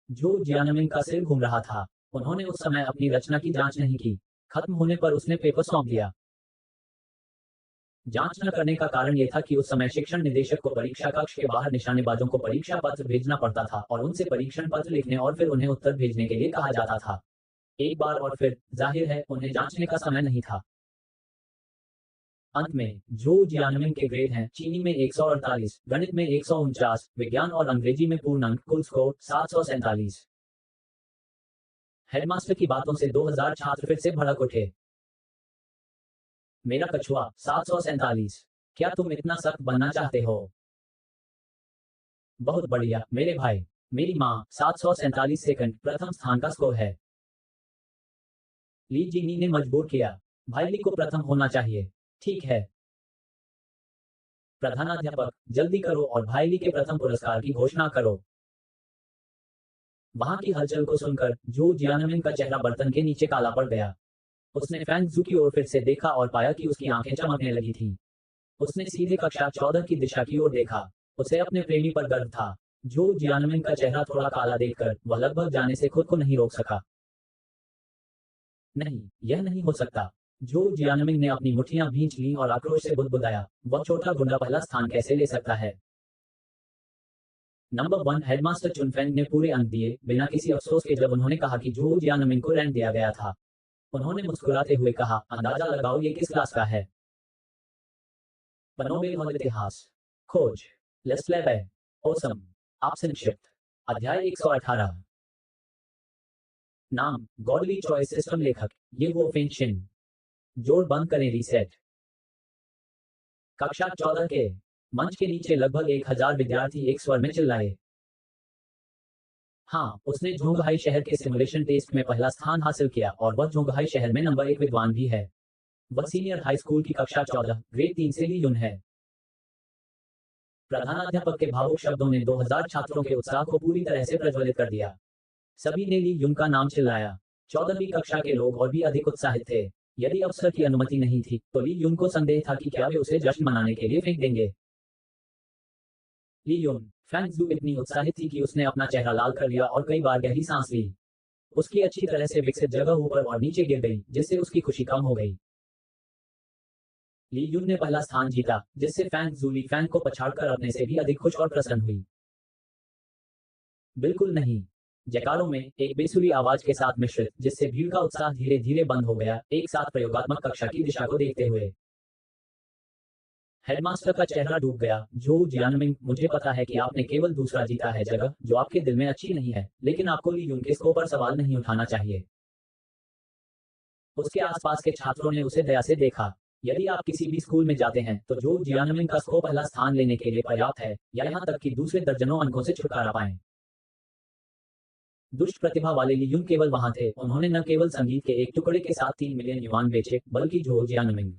जो जियानमिंग का सिर घूम रहा था। उन्होंने उस समय अपनी रचना की जांच नहीं की। खत्म होने पर उसने पेपर सौंप दिया। जांच न करने का कारण यह था कि उस समय शिक्षण निदेशक को परीक्षा कक्ष के बाहर निशानेबाजों को परीक्षा पत्र भेजना पड़ता था और उनसे परीक्षण पत्र लिखने और फिर उन्हें उत्तर भेजने के लिए कहा जाता था। एक बार और फिर, जाहिर है, उन्हें जांचने का समय नहीं था। अंत में जो जियानमिंग के ग्रेड हैं चीनी में 148, गणित में 149, विज्ञान और अंग्रेजी में पूर्ण अंक, कुल स्कोर 747। हेडमास्टर की बातों से 2000 छात्र फिर से भड़क उठे। मेरा कछुआ 747। क्या तुम इतना सख्त बनना चाहते हो? बहुत बढ़िया मेरे भाई। मेरी माँ 747 सेकंड प्रथम स्थान का स्कोर है। ली जीनी ने मजबूर किया। भाई ली को प्रथम होना चाहिए। ठीक है प्रधानाध्यापक, जल्दी करो और भाई ली के प्रथम पुरस्कार की घोषणा करो। वहां की हलचल को सुनकर जो जियानमिंग का चेहरा बर्तन के नीचे काला पड़ गया। उसने फैंग जू की ओर फिर से देखा और पाया कि उसकी आंखें चमकने लगी थी। उसने सीधे कक्षा 14 की दिशा की ओर देखा। उसे अपने प्रेमी पर गर्व था। जो जियानमिंग का चेहरा थोड़ा काला देखकर वह लगभग जाने से खुद को नहीं रोक सका। नहीं, यह नहीं हो सकता। जो जियानमिंग ने अपनी मुट्ठियां भींच लीं और आक्रोश से बुदबुदाया, वह छोटा गुंडा पहला स्थान कैसे ले सकता है? नंबर 1 हेडमास्टर चुनफेंग ने पूरे अंक दिए, बिना किसी अफसोस के जब उन्होंने कहा कि जो जियानमिंग को रैंक दिया गया था। उन्होंने मुस्कुराते हुए कहा, अंदाजा लगाओ ये किस क्लास का है? नोबेल हॉल इतिहास। खोज। लेस्लेवे। ओसम। आप संक्षिप्त। अध्याय 118। नाम गॉडली चॉइस सिस्टम लेखक ये वो फेंशिन। जोड़ बंद करें रीसेट। कक्षा 14 के मंच के नीचे लगभग 1000 विद्यार्थी एक स्वर में चिल्लाए। हाँ, उसने झोंगहाई शहर के सिमुलेशन टेस्ट में पहला स्थान हासिल किया और वह झोंगहाई शहर में नंबर 1 विद्वान भी है। वह सीनियर हाई स्कूल की कक्षा 14 ग्रेड 3 से ली यून है। प्रधानाध्यापक के भावुक शब्दों ने 2000 छात्रों के उत्साह को पूरी तरह से प्रज्वलित कर दिया। सभी ने ली यूंग का नाम चिल्लाया। 14वीं कक्षा के लोग और भी अधिक उत्साहित थे। यदि अफसर की अनुमति नहीं थी तो ली यूंग को संदेह था कि क्या वे उसे जश्न मनाने के लिए फेंक देंगे। ली यूंग फैंग जू इतनी उत्साहित थी कि उसने अपना चेहरा लाल कर लिया और कई बार गहरी सांस ली। उसकी अच्छी तरह से विकसित जगह ऊपर और नीचे गिर गई, जिससे उसकी खुशी कम हो गई। ली यून ने पहला स्थान जीता, जिससे फैंग जू ली फैंग को पछाड़कर अपने से भी अधिक खुश और प्रसन्न हुई। बिल्कुल नहीं, जयकारों में एक बेसुरी आवाज के साथ मिश्रित, जिससे भीड़ का उत्साह धीरे धीरे बंद हो गया, एक साथ प्रयोगात्मक कक्षा की दिशा को देखते हुए। हेडमास्टर का चेहरा डूब गया। जो जियानमिंग, मुझे पता है कि आपने केवल दूसरा जीता है जगह, जो आपके दिल में अच्छी नहीं है, लेकिन आपको ली यून के स्कोर पर सवाल नहीं उठाना चाहिए। उसके आसपास के छात्रों ने उसे दया से देखा। यदि आप किसी भी स्कूल में जाते हैं तो जो जियानमिंग का स्कोर पहला स्थान लेने के लिए पर्याप्त है, या यहाँ तक कि दूसरे दर्जनों अंकों से छुटकारा पाएं। दुष्ट प्रतिभा वाले ली यून केवल वहां थे। उन्होंने न केवल संगीत के एक टुकड़े के साथ 3 मिलियन युआन बेचे, बल्कि जो जियानमिंग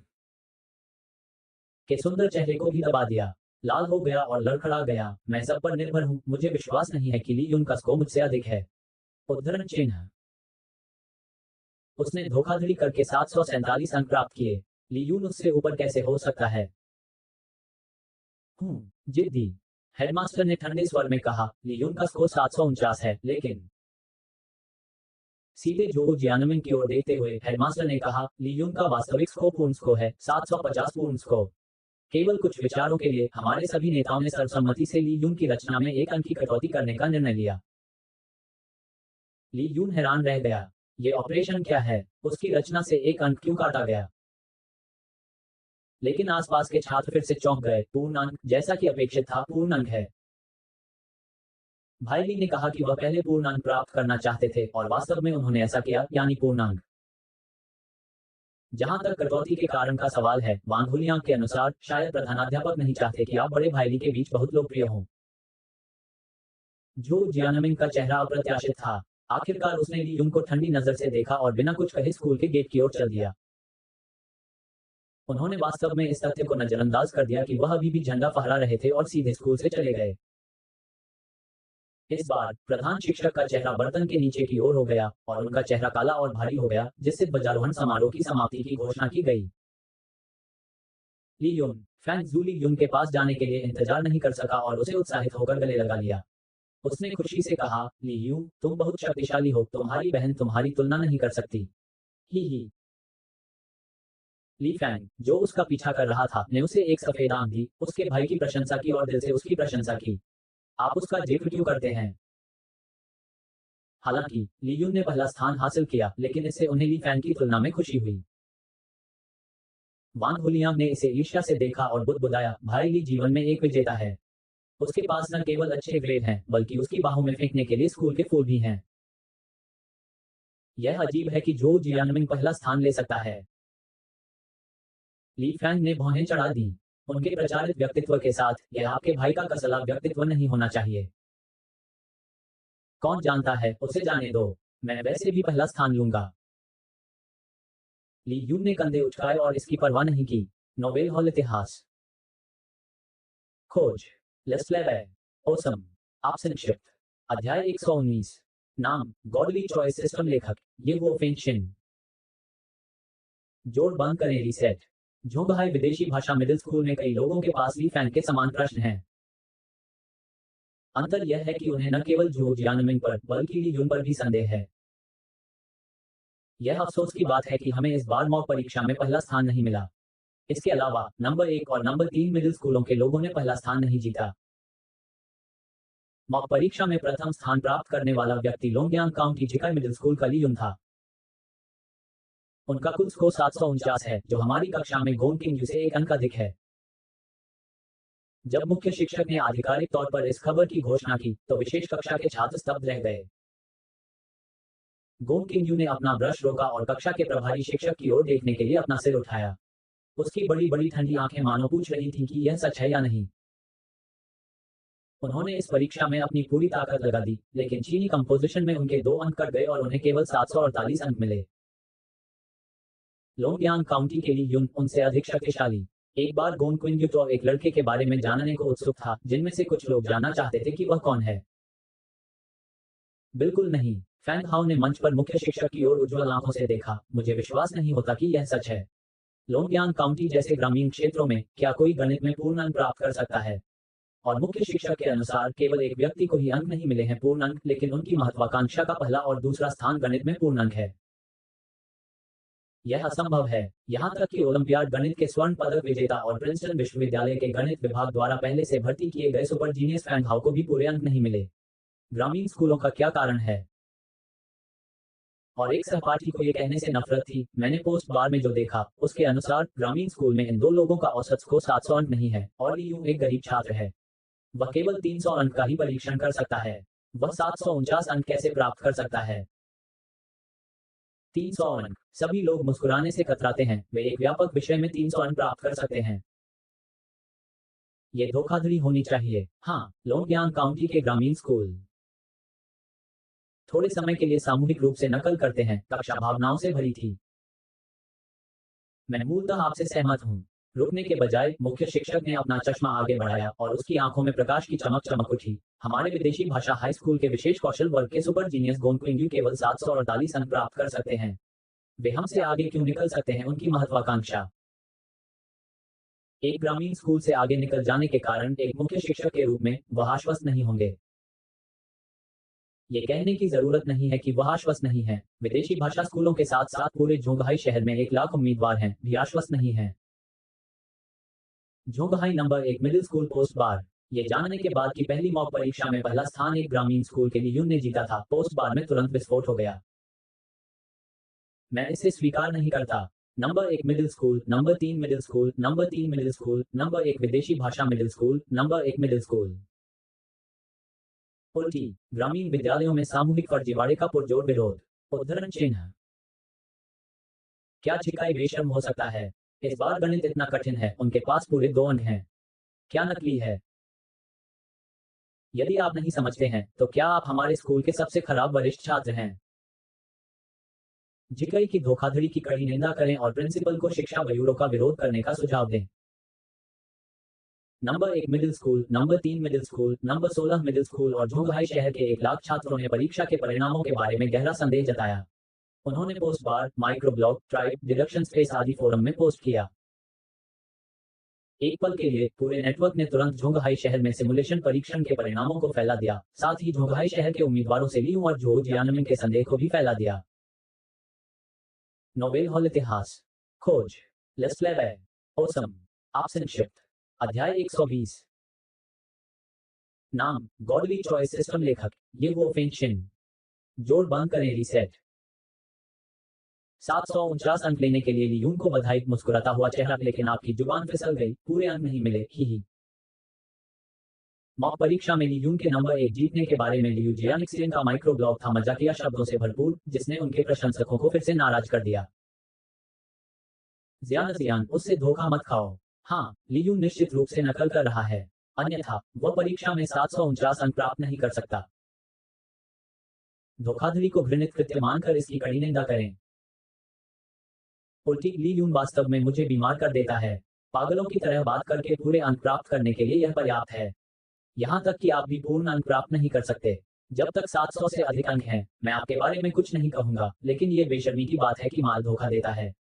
के सुंदर चेहरे को भी दबा दिया। लाल हो गया और लड़खड़ा गया। मैं सब पर निर्भर हूँ, मुझे विश्वास नहीं है कि ली यून का स्कोर मुझसे अधिक है। उद्धरण चिन्ह। उसने धोखाधड़ी करके 747 अंक प्राप्त किए। ली यून उससे ऊपर कैसे हो सकता है? जिद्दी। हेडमास्टर ने ठंडे स्वर में कहा, ली यून का स्कोर 749 है, लेकिन सीधे जो जियानमिंग की ओर देखते हुए हेडमास्टर ने कहा, ली यून का वास्तविक स्कोर पूर्ण स्कोर है 750 पूर्ण स्कोर। केवल कुछ विचारों के लिए हमारे सभी नेताओं ने सर्वसम्मति से ली यून की रचना में एक अंक की कटौती करने का निर्णय लिया। ली यून हैरान रह गया। ये ऑपरेशन क्या है? उसकी रचना से एक अंक क्यों काटा गया? लेकिन आसपास के छात्र फिर से चौंक गए। पूर्ण अंक, जैसा कि अपेक्षित था, पूर्ण अंक है। भाई ली ने कहा कि वह पहले पूर्ण अंक प्राप्त करना चाहते थे और वास्तव में उन्होंने ऐसा किया, यानी पूर्ण अंक। जहां तक कटौती के कारण का सवाल है, वांग हुलियांग के अनुसार शायद प्रधानाध्यापक नहीं चाहते कि आप बड़े भाई ली के बीच बहुत लोकप्रिय हों। जो जियानमिंग का चेहरा अप्रत्याशित था। आखिरकार उसने ली यून को ठंडी नजर से देखा और बिना कुछ कहे स्कूल के गेट की ओर चल दिया। उन्होंने वास्तव में इस तथ्य को नजरअंदाज कर दिया कि वह अभी भी झंडा फहरा रहे थे और सीधे स्कूल से चले गए। इस बार प्रधान शिक्षक का चेहरा बर्तन के नीचे की ओर हो गया और उनका चेहरा काला और भारी हो गया, जिससे ध्वजारोहण समारोह की समाप्ति की घोषणा की गई। ली यून फैंग जू ली यून के पास जाने के लिए इंतजार नहीं कर सका और उसे उत्साहित होकर गले लगा लिया। उसने खुशी से कहा, ली यून, तुम बहुत शक्तिशाली हो, तुम्हारी बहन तुम्हारी तुलना नहीं कर सकती। ही। ली फैंग, जो उसका पीछा कर रहा था, ने उसे एक सफेद आंख दी, उसके भाई की प्रशंसा की और दिल से उसकी प्रशंसा की। आप उसका जिक्र क्यों करते हैं? हालांकि ली यून ने पहला स्थान हासिल किया, लेकिन इससे उन्हें ली फैंग की तुलना में खुशी हुई। वांग हुलियांग ने इसे ईर्ष्या से देखा और बुदबुदाया, भाई ली जीवन में एक विजेता है। उसके पास न केवल अच्छे ग्रेड हैं, बल्कि उसकी बाहों में फेंकने के लिए स्कूल के फूल भी हैं। यह अजीब है कि जो जियानमिंग पहला स्थान ले सकता है। ली फैंग ने भौहें चढ़ा दी। उनके प्रचारित व्यक्तित्व के साथ, यह आपके भाई का कसला व्यक्तित्व नहीं होना चाहिए। कौन जानता है, उसे जाने दो। मैं वैसे भी पहला स्थान लूंगा। ली यून ने कंधे उचकाए और इसकी परवाह नहीं की। नोबेल हॉल इतिहास। खोज। लेस्लेवे। ओसम। आप संक्षिप्त। अध्याय 119। नाम, गॉडली चॉइस सिस्टम। लेखक, ये वो फेंशिन। जोड़ बंद करें। रीसेट। झोंगहाई विदेशी भाषा मिडिल स्कूल में कई लोगों के पास ली फैंग के समान प्रश्न हैं। अंतर यह है कि उन्हें न केवल जो जियानमिंग पर, बल्कि ली यून पर भी संदेह है। यह अफसोस की बात है कि हमें इस बार मॉक परीक्षा में पहला स्थान नहीं मिला। इसके अलावा नंबर 1 और नंबर 3 मिडिल स्कूलों के लोगों ने पहला स्थान नहीं जीता। मॉक परीक्षा में प्रथम स्थान प्राप्त करने वाला व्यक्ति लोंगयांग काउंटी जिकाई मिडिल स्कूल का ली यून था। उनका कुल स्कोर 749 है, जो हमारी कक्षा में गोंग किंग यू से एक अंक अधिक है। जब मुख्य शिक्षक ने आधिकारिक तौर पर इस खबर की घोषणा की, तो विशेष कक्षा के छात्र स्तब्ध रह गए। गोंग किंग यू ने अपना ब्रश रोका और कक्षा के प्रभारी शिक्षक की ओर देखने के लिए अपना सिर उठाया। उसकी बड़ी बड़ी ठंडी आंखें मानो पूछ रही थीं कि यह सच है या नहीं। उन्होंने इस परीक्षा में अपनी पूरी ताकत लगा दी, लेकिन चीनी कंपोजिशन में उनके 2 अंक कट गए और उन्हें केवल 748 अंक मिले। लोंगयांग काउंटी के ली यून उनसे अधिक शक्तिशाली। एक बार गोनक्विन तो एक लड़के के बारे में जानने को उत्सुक था, जिनमें से कुछ लोग जानना चाहते थे कि वह कौन है। बिल्कुल नहीं। फैंग हाउ ने मंच पर मुख्य शिक्षक की ओर उज्ज्वल आंखों से देखा। मुझे विश्वास नहीं होता कि यह सच है। लोंगयांग काउंटी जैसे ग्रामीण क्षेत्रों में क्या कोई गणित में पूर्ण अंक प्राप्त कर सकता है? और मुख्य शिक्षक के अनुसार केवल एक व्यक्ति को ही अंक नहीं मिले हैं पूर्ण अंक, लेकिन उनकी महत्वाकांक्षा का पहला और दूसरा स्थान गणित में पूर्ण अंक है। यह असंभव है। यहाँ तक कि ओलंपियाड गणित के स्वर्ण पदक विजेता और प्रिंसटन विश्वविद्यालय के गणित विभाग द्वारा पहले से भर्ती किए गए सुपर जीनियस फैंग हाउ को भी पूरे अंक नहीं मिले। ग्रामीण स्कूलों का क्या कारण है? और एक सहपाठी को ये कहने से नफरत थी, मैंने पोस्ट बार में जो देखा, उसके अनुसार ग्रामीण स्कूल में इन दो लोगों का औसत स्कोर 700 अंक नहीं है, और ली यूं एक गरीब छात्र है। वह केवल 300 अंक का ही परीक्षण कर सकता है। वह 749 अंक कैसे प्राप्त कर सकता है? 300 अंक। सभी लोग मुस्कुराने से कतराते हैं, वे एक व्यापक विषय में 300 अंक प्राप्त कर सकते हैं। ये धोखाधड़ी होनी चाहिए। हाँ, लोंगयांग काउंटी के ग्रामीण स्कूल थोड़े समय के लिए सामूहिक रूप से नकल करते हैं। कक्षा भावनाओं से भरी थी। मैं मूलतः आपसे सहमत हूँ। रुकने के बजाय मुख्य शिक्षक ने अपना चश्मा आगे बढ़ाया और उसकी आंखों में प्रकाश की चमक चमक उठी। हमारे विदेशी भाषा हाई स्कूल के विशेष कौशल वर्ग के सुपर जीनियस गोनक्विन केवल 748 अंक प्राप्त कर सकते हैं। वे हमसे आगे क्यों निकल सकते हैं? उनकी महत्वाकांक्षा। एक ग्रामीण स्कूल से आगे निकल जाने के कारण एक मुख्य शिक्षक के रूप में वह आश्वस्त नहीं होंगे। ये कहने की जरूरत नहीं है कि वह आश्वस्त नहीं है। विदेशी भाषा स्कूलों के साथ साथ पूरे झोंगहाई शहर में 1 लाख उम्मीदवार हैं, भी आश्वस्त नहीं है। झोंगहाई नंबर 1 मिडिल स्कूल पोस्ट बार। ये जानने के बाद कि पहली मॉक परीक्षा में पहला स्थान एक ग्रामीण स्कूल के लिए यून ने जीता था, पोस्ट बार में तुरंत विस्फोट हो गया। मैं इसे स्वीकार नहीं करता। Number 1 middle school, number 3 middle school, number 3 middle school, number 1 विदेशी भाषा middle school, number 1 middle school. उल्टी। ग्रामीण विद्यालयों में सामूहिक फर्जीवाड़े का पुरजोर विरोध। उद्धरण चिन्ह। क्या छिकाई बेशर्म हो सकता है? इस बार गणित इतना कठिन है, उनके पास पूरे 2 अंक हैं। क्या नकली है? यदि आप नहीं समझते हैं, तो क्या आप हमारे स्कूल के सबसे खराब वरिष्ठ छात्र हैं? जिकई की धोखाधड़ी की कड़ी निंदा करें और प्रिंसिपल को शिक्षा बयूरो का विरोध करने का सुझाव दें। Number 1 middle school, number 3 middle school, number 16 middle school और झोंगहाई शहर के 1 लाख छात्रों ने परीक्षा के परिणामों के बारे में गहरा संदेह जताया। उन्होंने पोस्ट बार, माइक्रोब्लॉग, ट्राइब, डिडक्शन स्पेस आदि फोरम में पोस्ट किया। एक पल के लिए पूरे नेटवर्क ने तुरंत झोंगहाई शहर में सिमुलेशन परीक्षण के परिणामों को फैला दिया, साथ ही झोंगहाई शहर के उम्मीदवारों से लियू और झो जियानमिन के संदेह को भी फैला दिया। नोबेल हॉल इतिहास खोज लेस्लेवे ओसम संक्षिप्त अध्याय 120 नाम गॉडली चॉइस सिस्टम लेखक ये वो फेंशिन जोड़ बंद करें रीसेट 749 अंक लेने के लिए लियून को बधाई मुस्कुराता हुआ चेहरा लेकिन आपकी जुबान फिसल गई पूरे अंक नहीं मिले ही। मॉक परीक्षा में लियून के नंबर 1 जीतने के बारे में लियू जियानिक्सियन का माइक्रो ब्लॉग था मजाकिया शब्दों से भरपूर जिसने उनके प्रशंसकों को फिर से नाराज कर दिया। जियानसियान उससे धोखा मत खाओ। हाँ, लियून निश्चित रूप से नकल कर रहा है, अन्यथा वह परीक्षा में 749 अंक प्राप्त नहीं कर सकता। धोखाधड़ी को घृणित कृत्य मानकर इसकी कड़ी निंदा करें। उल्टी लियून वास्तव में मुझे बीमार कर देता है। पागलों की तरह बात करके पूरे अंक प्राप्त करने के लिए यह पर्याप्त है। यहाँ तक कि आप भी पूर्ण अंक प्राप्त नहीं कर सकते। जब तक 700 से अधिक अंक हैं, मैं आपके बारे में कुछ नहीं कहूंगा, लेकिन ये बेशर्मी की बात है कि माल धोखा देता है।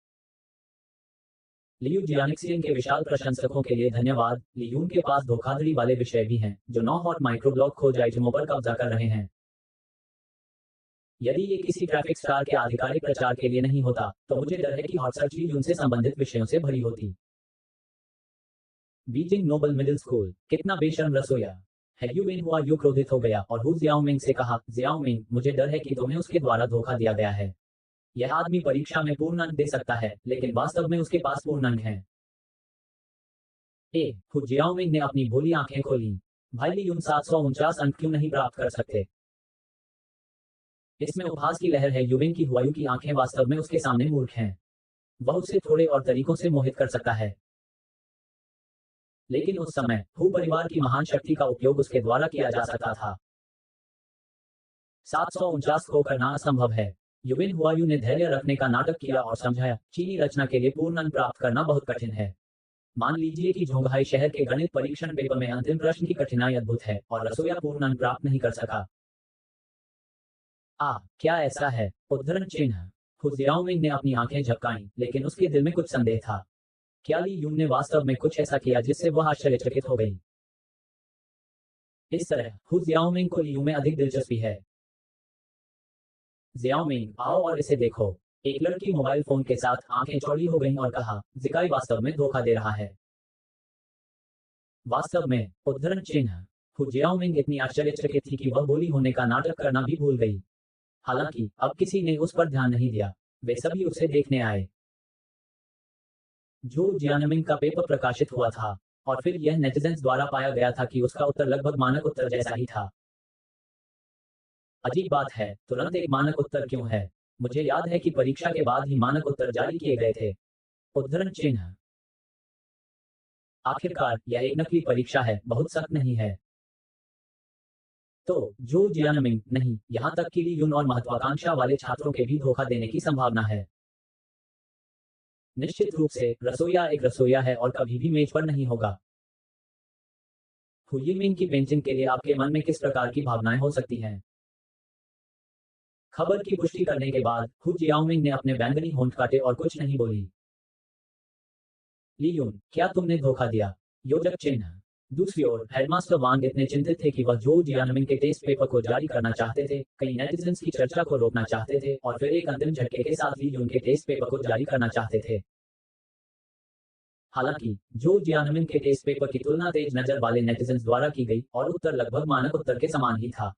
लियू जियानिक्सियन के विशाल प्रशंसकों के लिए धन्यवाद। लियून के पास धोखाधड़ी वाले विषय भी हैं, जो 9 हॉट माइक्रोब्लॉग खोज आइटमों पर कब्जा कर रहे हैं। यदि ये किसी ट्रैफिक स्टार के आधिकारिक प्रचार के लिए नहीं होता, तो मुझे डर है कि हॉट सर्च लियून से संबंधित विषयों से भरी होती। बीजिंग नोबल मिडिल स्कूल कितना बेशर्म रसोया है। यूवेन हुआ यू क्रोधित हो गया और हु जियाओमिंग से कहा, जियाओमिंग मुझे डर है कि तुम्हें उसके द्वारा धोखा दिया गया है। यह आदमी परीक्षा में पूर्ण अंक दे सकता है, लेकिन वास्तव में उसके पास पूर्ण अंक हैं। हु जियाओमिंग ने अपनी भोली आंखें खोली। भाई लियून 749 अंक क्यों नहीं प्राप्त कर सकते? इसमें उपहास की लहर है। युवेन की हुआयू की आंखें वास्तव में उसके सामने मूर्ख हैं। वह उसे थोड़े और तरीकों से मोहित कर सकता है, लेकिन उस समय हु परिवार की महान शक्ति का उपयोग उसके द्वारा किया जा सकता था। 749 को करना असंभव है। युवेन हुआयू ने धैर्य रखने का नाटक किया और समझाया, चीनी रचना के लिए पूर्ण अंक प्राप्त करना बहुत कठिन है। मान लीजिए कि झोंगहाई शहर के गणित परीक्षण पेपर में अंतिम प्रश्न की कठिनाई अद्भुत है और रसोइया पूर्ण अंक प्राप्त नहीं कर सका। क्या ऐसा है? उद्धरण चिन्ह। हु जियाओमिंग ने अपनी आंखें झपकाईं, लेकिन उसके दिल में कुछ संदेह था। क्या ली यून ने वास्तव में कुछ ऐसा किया जिससे वह आश्चर्यचकित हो गई? इस तरह हु जियाओमिंग को लियू में अधिक दिलचस्पी है। जियाओमिंग, आओ और इसे देखो। एक लड़की मोबाइल फोन के साथ आंखें चौड़ी हो गईं और कहा, जिकाई वास्तव में धोखा दे रहा है। वास्तव में, उद्धरण चिन्ह। हु जियाओमिंग इतनी आश्चर्यचकित थी कि वह बोली होने का नाटक करना भी भूल गई। हालांकि अब किसी ने उस पर ध्यान नहीं दिया। वे सभी उसे देखने आए। जो जियानमिंग का पेपर प्रकाशित हुआ था और फिर यह नेटिजन्स द्वारा पाया गया था कि उसका उत्तर लगभग मानक उत्तर जैसा ही था। अजीब बात है, तुरंत एक मानक उत्तर क्यों है? मुझे याद है कि परीक्षा के बाद ही मानक उत्तर जारी किए गए थे। उद्धरण चिन्ह। आखिरकार यह एक नकली परीक्षा है, बहुत सख्त नहीं है। तो जो जियानमिंग नहीं, यहाँ तक कि ली यून और महत्वाकांक्षा वाले छात्रों के भी धोखा देने की संभावना है। निश्चित रूप से रसोइया एक रसोइया है और कभी भी मेज पर नहीं होगा। हुयिमिंग की पेंटिंग के लिए आपके मन में किस प्रकार की भावनाएं हो सकती हैं? खबर की पुष्टि करने के बाद हु जियाओमिंग ने अपने बैंगनी होंठ काटे और कुछ नहीं बोली। ली यून, क्या तुमने धोखा दिया? योजक चिन्ह। दूसरी ओर हेडमास्टर वांग इतने चिंतित थे कि वह जो जियानमिंग के टेस्ट पेपर को जारी करना चाहते थे, कई नेटिजन्स की चर्चा को रोकना चाहते थे और फिर एक अंतिम झटके के साथ ली यून के टेस्ट पेपर को जारी करना चाहते थे। हालांकि जो जियानमिंग के टेस्ट पेपर की तुलना तेज नजर वाले नेटिजन्स द्वारा की गई और उत्तर लगभग मानक उत्तर के समान ही था।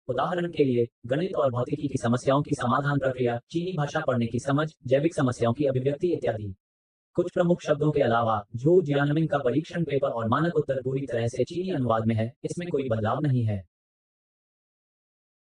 उदाहरण के लिए, गणित और भौतिकी की समस्याओं की समाधान प्रक्रिया, चीनी भाषा पढ़ने की समझ, जैविक समस्याओं की अभिव्यक्ति इत्यादि। कुछ प्रमुख शब्दों के अलावा जो जियानमिंग का परीक्षण पेपर और मानक उत्तर पूरी तरह से चीनी अनुवाद में है, इसमें कोई बदलाव नहीं है।